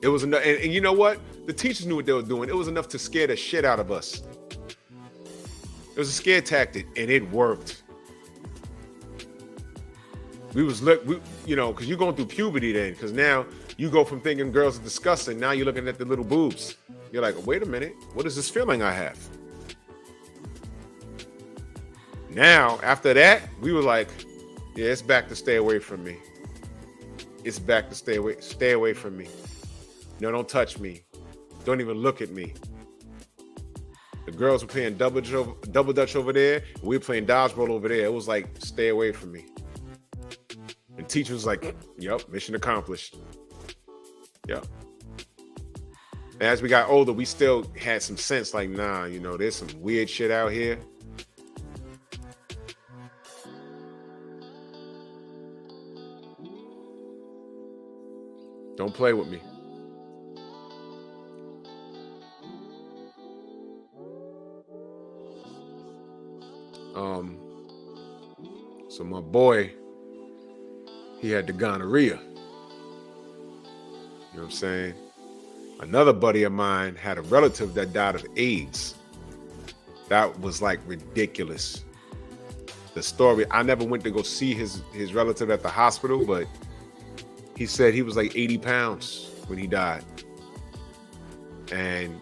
It was enough, and you know what? The teachers knew what they were doing. It was enough to scare the shit out of us. It was a scare tactic, and it worked. Because you're going through puberty then, because now you go from thinking girls are disgusting, now you're looking at the little boobs. You're like, wait a minute, what is this feeling I have? Now, after that, we were like, yeah, it's back to stay away from me. It's back to stay away from me. No, don't touch me. Don't even look at me. The girls were playing double dutch over there. We were playing dodgeball over there. It was like, stay away from me. And teacher was like, yep, mission accomplished. Yep. As we got older, we still had some sense like, nah, there's some weird shit out here. Don't play with me. So my boy, he had the gonorrhea. You know what I'm saying? Another buddy of mine had a relative that died of AIDS. That was like ridiculous. The story, I never went to go see his relative at the hospital, but he said he was like 80 pounds when he died. And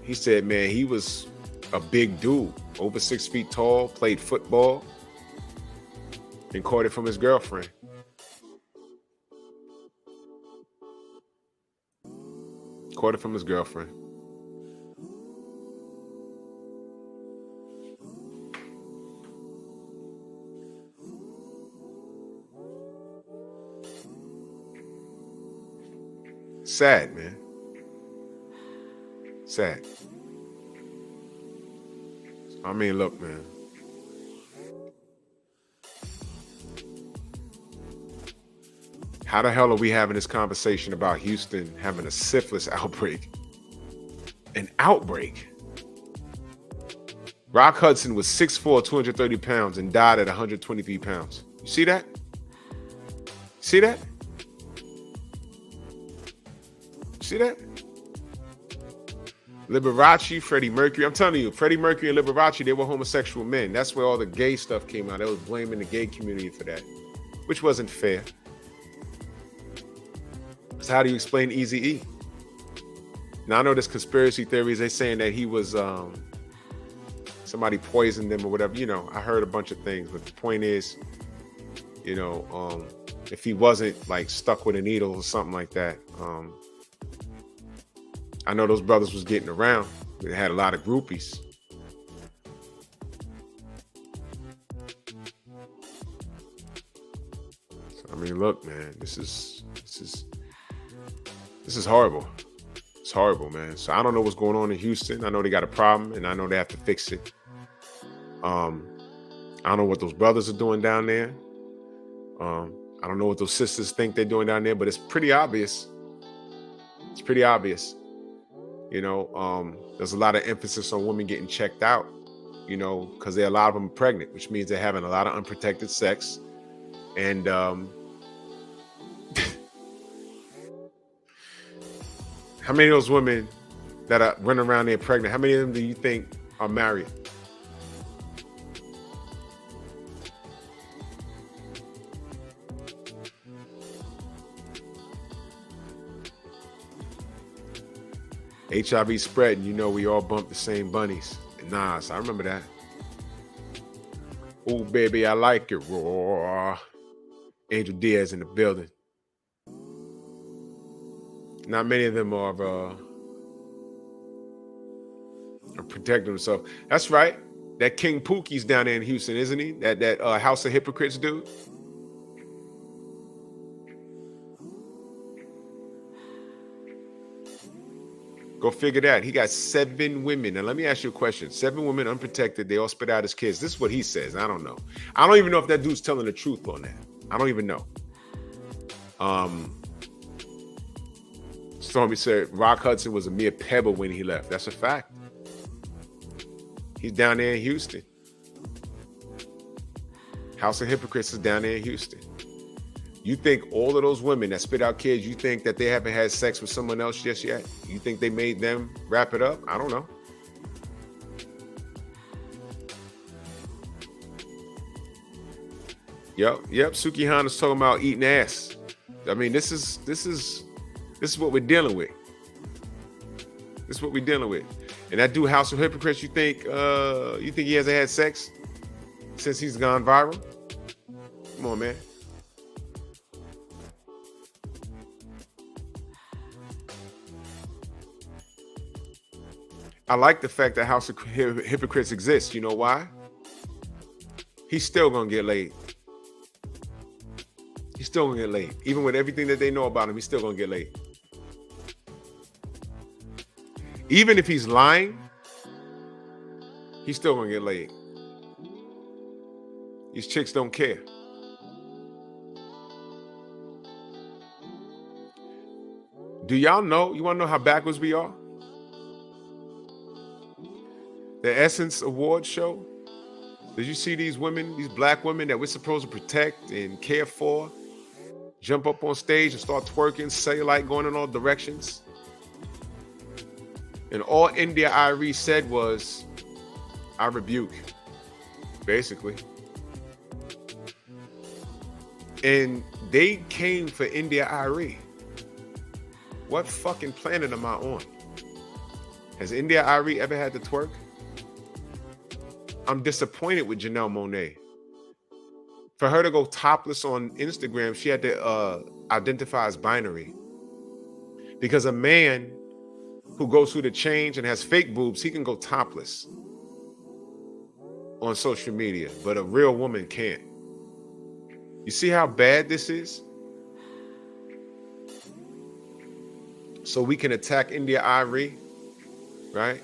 he said, man, he was a big dude, over 6 feet tall, played football, and caught it from his girlfriend. Caught it from his girlfriend. Sad, man. Sad. I mean, look, man. How the hell are we having this conversation about Houston having a syphilis outbreak? An outbreak? Rock Hudson was 6'4", 230 pounds and died at 123 pounds. You see that? See that? See that? Liberace, Freddie Mercury. I'm telling you, Freddie Mercury and Liberace, they were homosexual men. That's where all the gay stuff came out. They was blaming the gay community for that, which wasn't fair. So how do you explain Eazy-E? Now, I know there's conspiracy theories. They're saying that he was, somebody poisoned him or whatever. I heard a bunch of things. But the point is, if he wasn't like stuck with a needle or something like that, I know those brothers was getting around. They had a lot of groupies. So, I mean, look, man, this is horrible. It's horrible, man. So I don't know what's going on in Houston. I know they got a problem, and I know they have to fix it. I don't know what those brothers are doing down there. I don't know what those sisters think they're doing down there, but it's pretty obvious. It's pretty obvious. You know, there's a lot of emphasis on women getting checked out, you know, because a lot of them are pregnant, which means they're having a lot of unprotected sex. And how many of those women that are running around there pregnant, how many of them do you think are married? HIV spreading, you know, we all bump the same bunnies. And Nas, I remember that. Oh, baby, I like it raw. Angel Diaz in the building. Not many of them are protecting themselves. That's right. That King Pookie's down there in Houston, isn't he? That House of Hypocrites dude. Go figure that. He got 7 women. Now, let me ask you a question. 7 women unprotected. They all spit out his kids. This is what he says. I don't know. I don't even know if that dude's telling the truth on that. I don't even know. Stormy said Rock Hudson was a mere pebble when he left. That's a fact. He's down there in Houston. House of Hypocrites is down there in Houston. You think all of those women that spit out kids, you think that they haven't had sex with someone else just yet? You think they made them wrap it up? I don't know. Yep. Suki Hana's talking about eating ass. I mean, this is what we're dealing with. This is what we're dealing with. And that dude, House of Hypocrites, you think he hasn't had sex since he's gone viral? Come on, man. I like the fact that House of Hypocrites exists. You know why? He's still gonna get laid. He's still gonna get laid. Even with everything that they know about him, he's still gonna get laid. Even if he's lying, he's still gonna get laid. These chicks don't care. Do y'all know? You wanna know how backwards we are? The Essence Award show. Did you see these women, these black women that we're supposed to protect and care for, jump up on stage and start twerking, cellulite going in all directions? And all India Irie said was, I rebuke, basically. And they came for India Irie. What fucking planet am I on? Has India Irie ever had to twerk? I'm disappointed with Janelle Monáe. For her to go topless on Instagram, she had to identify as binary. Because a man who goes through the change and has fake boobs, he can go topless on social media, but a real woman can't. You see how bad this is? So we can attack India Irie, right?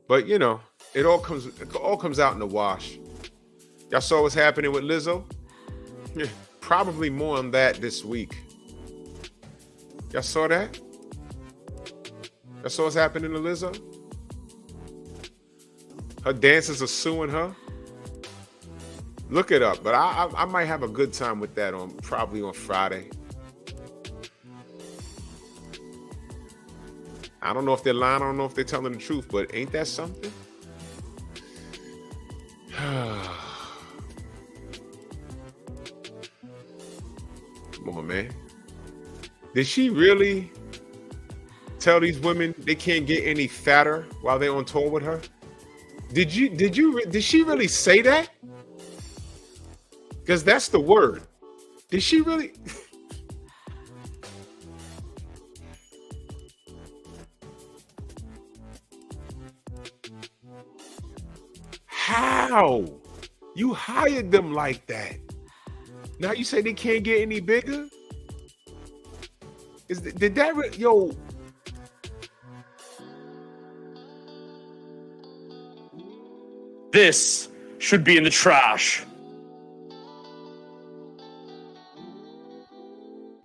But you know, it all comes out in the wash. Y'all saw what's happening with Lizzo? Yeah, probably more on that this week. Y'all saw that? Y'all saw what's happening to Lizzo? Her dancers are suing her. Look it up, but I might have a good time with that probably on Friday. I don't know if they're lying, I don't know if they're telling the truth, but ain't that something? Come on, man. Did she really tell these women they can't get any fatter while they're on tour with her? Did she really say that? Because that's the word. Did she really? How? You hired them like that. Now you say they can't get any bigger? Did that yo? This should be in the trash.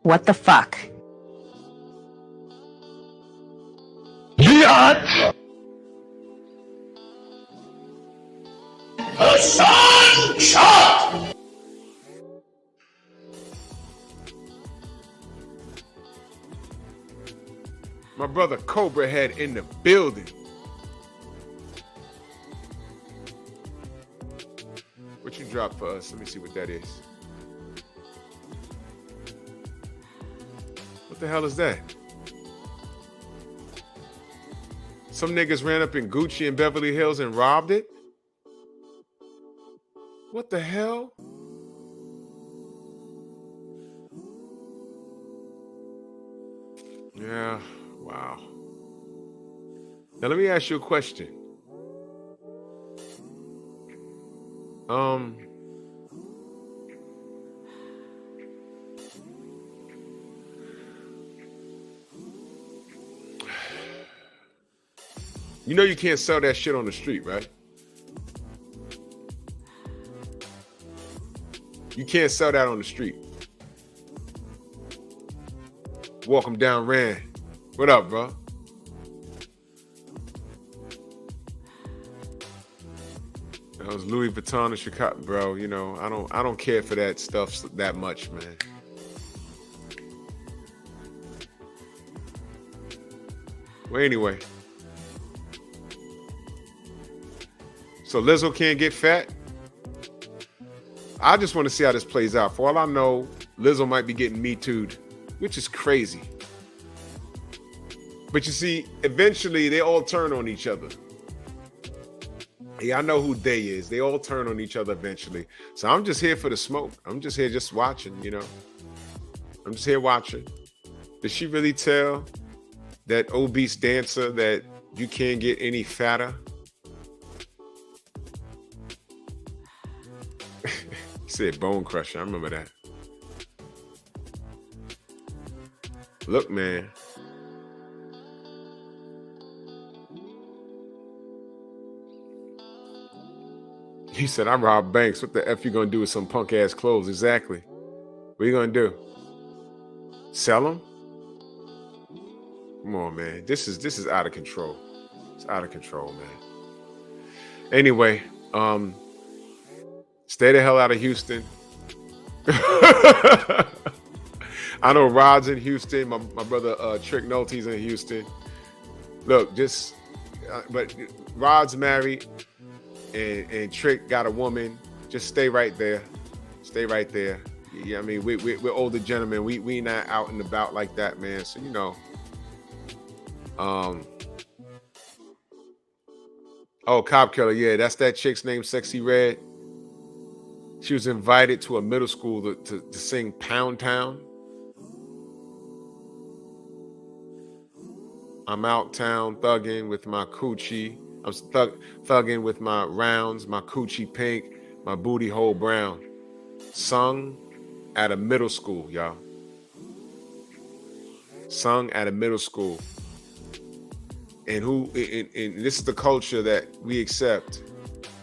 What the fuck? Yacht! Hassan shot! My brother Cobra Head in the building. What you dropped for us? Let me see what that is. What the hell is that? Some niggas ran up in Gucci in Beverly Hills and robbed it? What the hell? Yeah, wow. Now let me ask you a question. You know you can't sell that shit on the street, right? You can't sell that on the street. Walk them down, Rand. What up, bro? That was Louis Vuitton in Chicago, bro. You know, I don't care for that stuff that much, man. Well, anyway. So Lizzo can't get fat? I just want to see how this plays out. For all I know, Lizzo might be getting Me Too'd, which is crazy. But you see, eventually they all turn on each other. Yeah, I know who they is. They all turn on each other eventually. So I'm just here for the smoke. I'm just here just watching, you know. I'm just here watching. Did she really tell that obese dancer that you can't get any fatter? He said bone crusher. I remember that. Look, man. He said, I robbed banks. What the F you gonna do with some punk ass clothes? Exactly. What you gonna do? Sell them? Come on, man. This is out of control. It's out of control, man. Anyway, stay the hell out of Houston. I know Rod's in Houston. My brother Trick Nolte's in Houston. Look, but Rod's married and Trick got a woman. Just stay right there. Stay right there. Yeah, I mean, we're older gentlemen. We not out and about like that, man. So, you know. Oh, Cop Killer. Yeah, that's that chick's name, Sexy Red. She was invited to a middle school to sing Pound Town. I'm out town thugging with my coochie. I'm thugging with my rounds, my coochie pink, my booty hole brown. Sung at a middle school, y'all. Sung at a middle school. And this is the culture that we accept.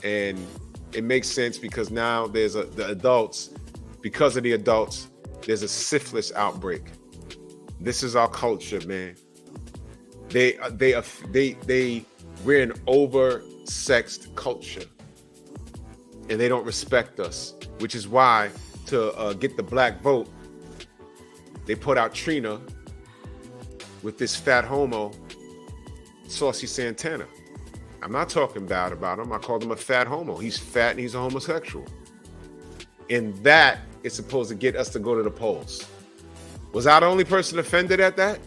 And it makes sense because now there's the adults, because of the adults, there's a syphilis outbreak. This is our culture, man. We're an over-sexed culture, and they don't respect us, which is why to get the black vote, they put out Trina with this fat homo, Saucy Santana. I'm not talking bad about him. I called him a fat homo. He's fat and he's a homosexual. And that is supposed to get us to go to the polls. Was I the only person offended at that?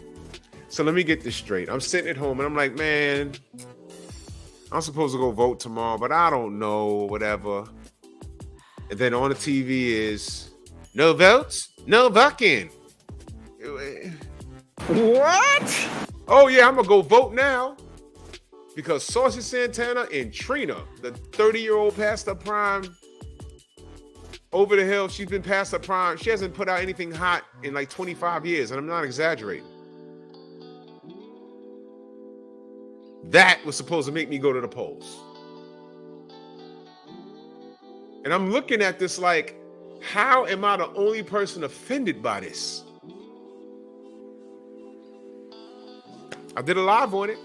So let me get this straight. I'm sitting at home and I'm like, man, I'm supposed to go vote tomorrow, but I don't know, whatever. And then on the TV is, no votes, no bucking. What? Oh yeah, I'm gonna go vote now. Because Saucy Santana and Trina, the 30-year-old past her prime, over the hill, she's been past her prime. She hasn't put out anything hot in like 25 years, and I'm not exaggerating. That was supposed to make me go to the polls. And I'm looking at this like, how am I the only person offended by this? I did a live on it.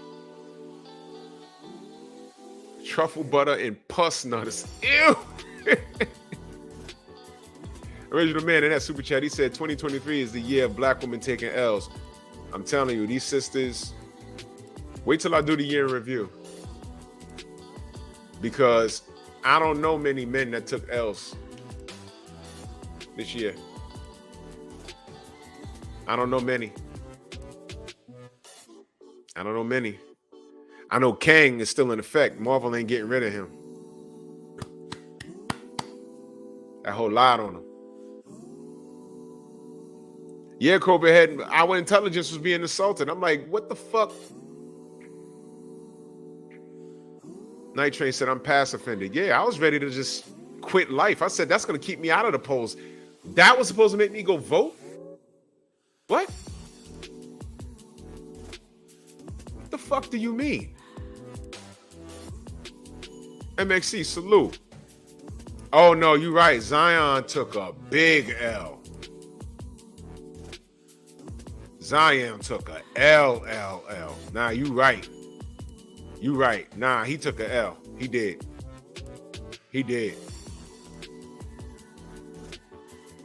Truffle butter and pus nuts. Ew! Original man in that super chat, he said 2023 is the year of black women taking L's. I'm telling you, these sisters, wait till I do the year in review. Because I don't know many men that took L's this year. I don't know many. I don't know many. I know Kang is still in effect. Marvel ain't getting rid of him. That whole lot on him. Yeah, Cobra Head, our intelligence was being assaulted. I'm like, what the fuck? Night Train said, I'm pass offended. Yeah, I was ready to just quit life. I said, that's going to keep me out of the polls. That was supposed to make me go vote? What? What the fuck do you mean? MXC, salute. Oh, no, you're right. Zion took a big L. Zion took a L. Nah, you right. You right. Nah, he took a L. He did. He did.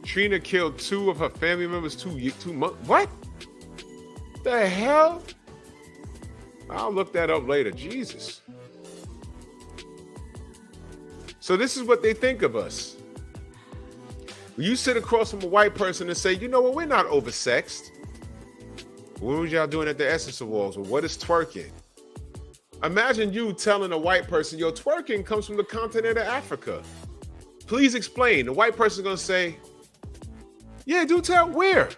Trina killed 2 of her family members 2 months. What? The hell? I'll look that up later. Jesus. So this is what they think of us. When you sit across from a white person and say, you know what, we're not oversexed. What was y'all doing at the Essence Awards? Well, what is twerking? Imagine you telling a white person, yo, twerking comes from the continent of Africa. Please explain. The white person's gonna say, yeah, do tell, where?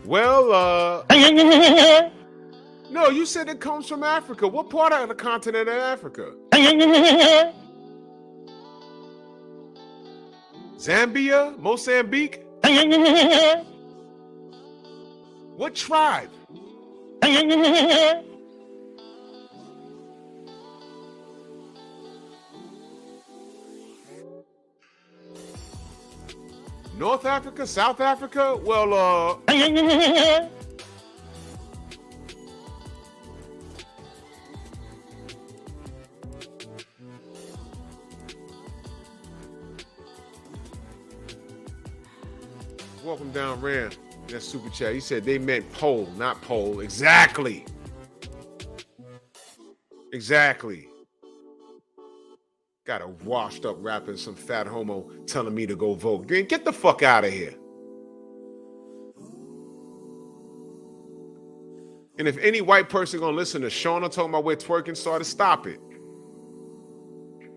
Well, no, you said it comes from Africa. What part of the continent of Africa? Zambia? Mozambique? What tribe? North Africa? South Africa? Well, welcome down, Rand. That super chat. He said they meant pole, not pole. Exactly. Exactly. Got a washed up rapper, some fat homo telling me to go vote. Get the fuck out of here. And if any white person gonna listen to Shauna talking about where twerking started, stop it.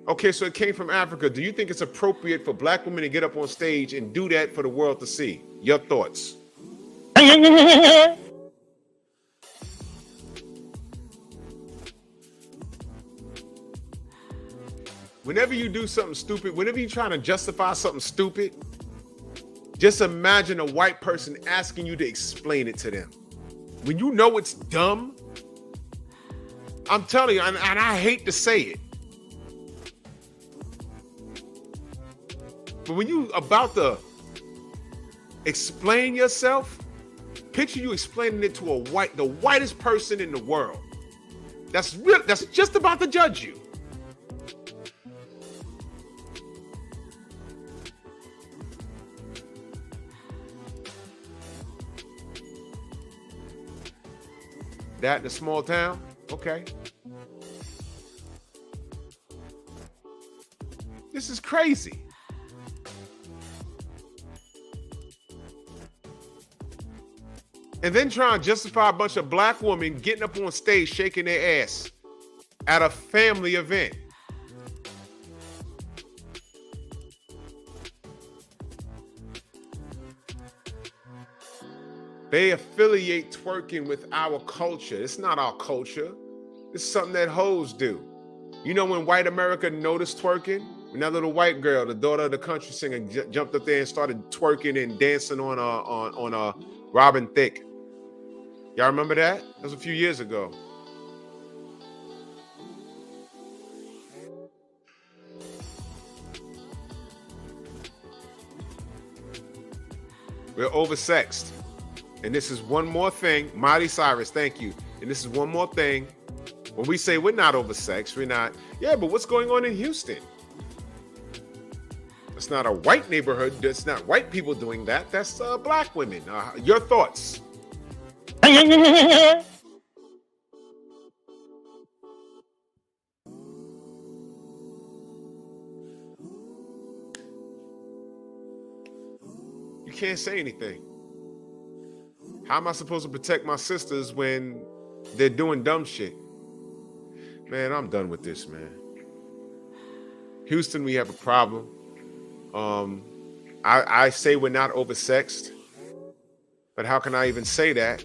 Okay, so it came from Africa. Do you think it's appropriate for black women to get up on stage and do that for the world to see? Your thoughts? Whenever you do something stupid, whenever you're trying to justify something stupid, just imagine a white person asking you to explain it to them. When you know it's dumb, I'm telling you, and I hate to say it, but when you about to explain yourself, picture you explaining it to the whitest person in the world. That's just about to judge you. That in a small town? Okay. This is crazy. And then try and justify a bunch of black women getting up on stage shaking their ass at a family event. They affiliate twerking with our culture. It's not our culture. It's something that hoes do. You know when white America noticed twerking? When that little white girl, the daughter of the country singer, jumped up there and started twerking and dancing on Robin Thicke. Y'all remember that? That was a few years ago. We're oversexed. And this is one more thing. Miley Cyrus, thank you. And this is one more thing. When we say we're not oversexed, we're not. Yeah, but what's going on in Houston? It's not a white neighborhood. It's not white people doing that. That's black women. Your thoughts? You can't say anything. How am I supposed to protect my sisters when they're doing dumb shit? Man, I'm done with this, man. Houston, we have a problem. I say we're not oversexed, but how can I even say that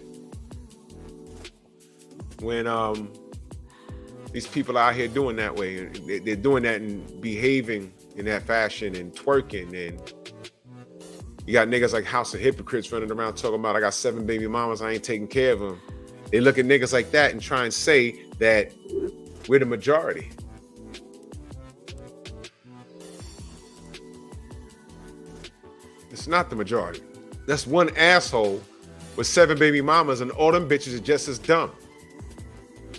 when these people are out here doing that way? They're doing that and behaving in that fashion and twerking, and you got niggas like House of Hypocrites running around talking about I got 7 baby mamas, I ain't taking care of them. They look at niggas like that and try and say that we're the majority. It's not the majority. That's one asshole with 7 baby mamas, and all them bitches are just as dumb.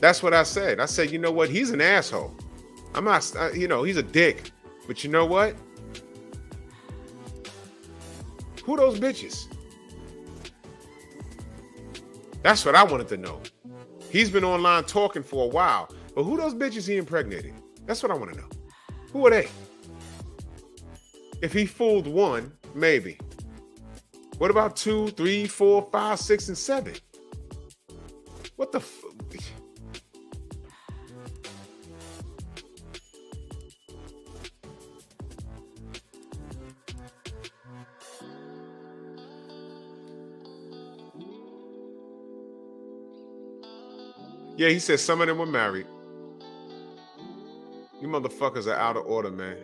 That's what I said. I said, you know what? He's an asshole. I'm not, he's a dick. But you know what? Who those bitches? That's what I wanted to know. He's been online talking for a while, but who those bitches he impregnated? That's what I want to know. Who are they? If he fooled one, maybe. What about 2, 3, 4, 5, 6, and 7? What the fuck? Yeah, he said some of them were married. You motherfuckers are out of order, man.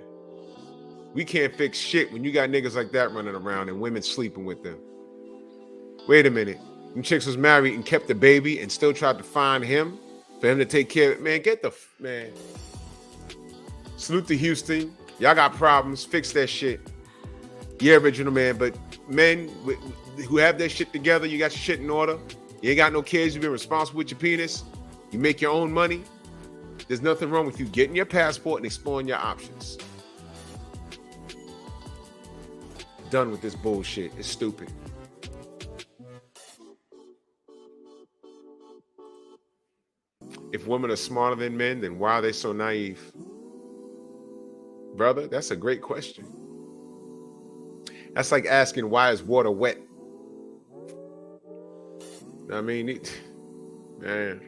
We can't fix shit when you got niggas like that running around and women sleeping with them. Wait a minute. Them chicks was married and kept the baby and still tried to find him for him to take care of it. Man, get the... Man. Salute to Houston. Y'all got problems. Fix that shit. Yeah, original man. But men who have their shit together, you got your shit in order. You ain't got no kids. You've been responsible with your penis. You make your own money. There's nothing wrong with you getting your passport and exploring your options. Done with this bullshit. It's stupid. If women are smarter than men, then why are they so naive? Brother, that's a great question. That's like asking, why is water wet? I mean, man.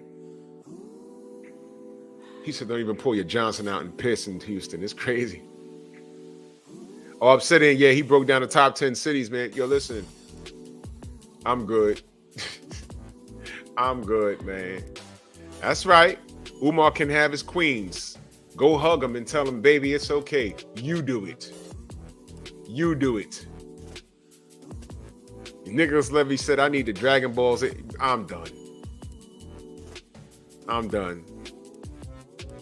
He said, don't even pull your Johnson out and piss in Houston. It's crazy. Oh, upset in, yeah, he broke down the top 10 cities, man. Yo, listen, I'm good. I'm good, man. That's right. Umar can have his queens. Go hug him and tell him, baby, it's okay. You do it. You do it. Nicholas Levy said, I need the Dragon Balls. I'm done. I'm done.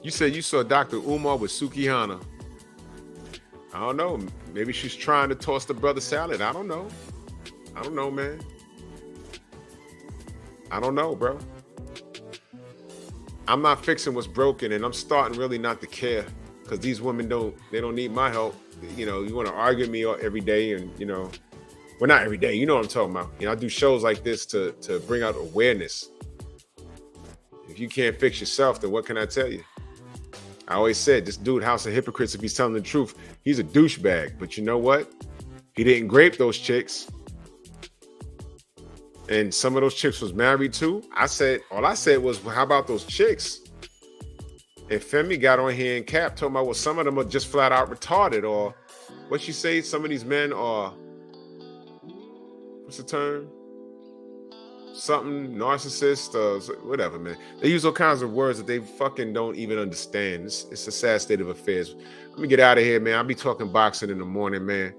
You said you saw Dr. Umar with Sukihana. I don't know. Maybe she's trying to toss the brother salad. I don't know. I don't know, man. I don't know, bro. I'm not fixing what's broken, and I'm starting really not to care because these women don't need my help. You know, you want to argue with me every day, and well, not every day. You know what I'm talking about. I do shows like this to bring out awareness. If you can't fix yourself, then what can I tell you? I always said, this dude, House of Hypocrites, if he's telling the truth, he's a douchebag. But you know what? He didn't grape those chicks. And some of those chicks was married too. All I said was, well, how about those chicks? And Femi got on here and Cap talking about, well, some of them are just flat out retarded, or what she say? Some of these men are, what's the term? something narcissist, whatever, man. They use all kinds of words that they fucking don't even understand. It's a sad state of affairs. Let me get out of here, man. I'll be talking boxing in the morning, man.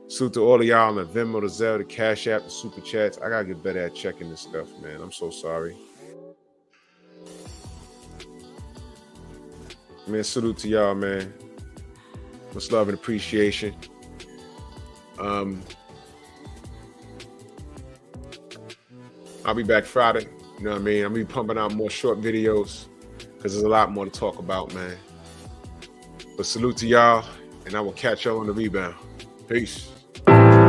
Salute to all of y'all on the Venmo, the Zelle, the Cash App, the Super Chats. I gotta get better at checking this stuff, man. I'm so sorry. Man, salute to y'all, man. Much love and appreciation. I'll be back Friday. You know what I mean? I'll be pumping out more short videos because there's a lot more to talk about, man. But salute to y'all, and I will catch y'all on the rebound. Peace. We'll be right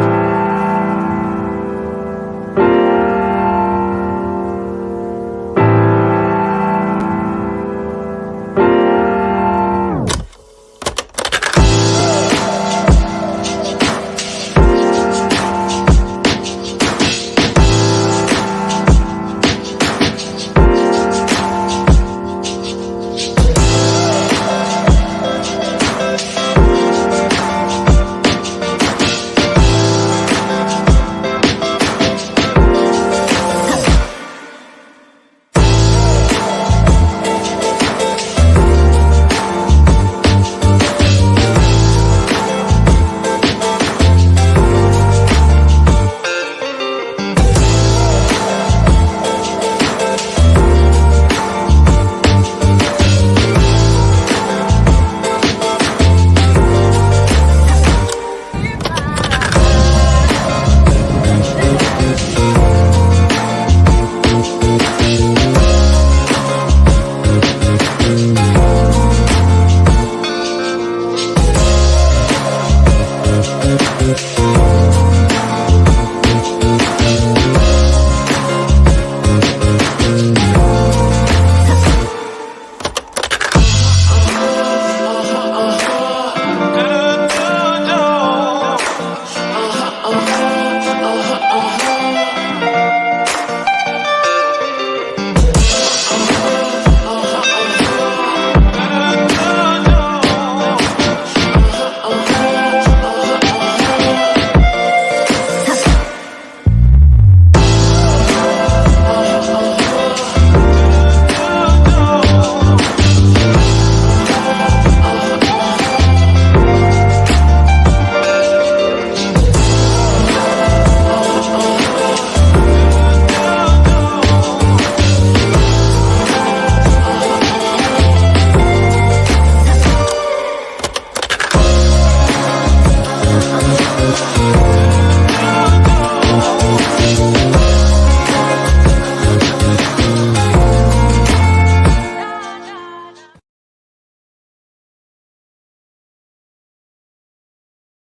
back.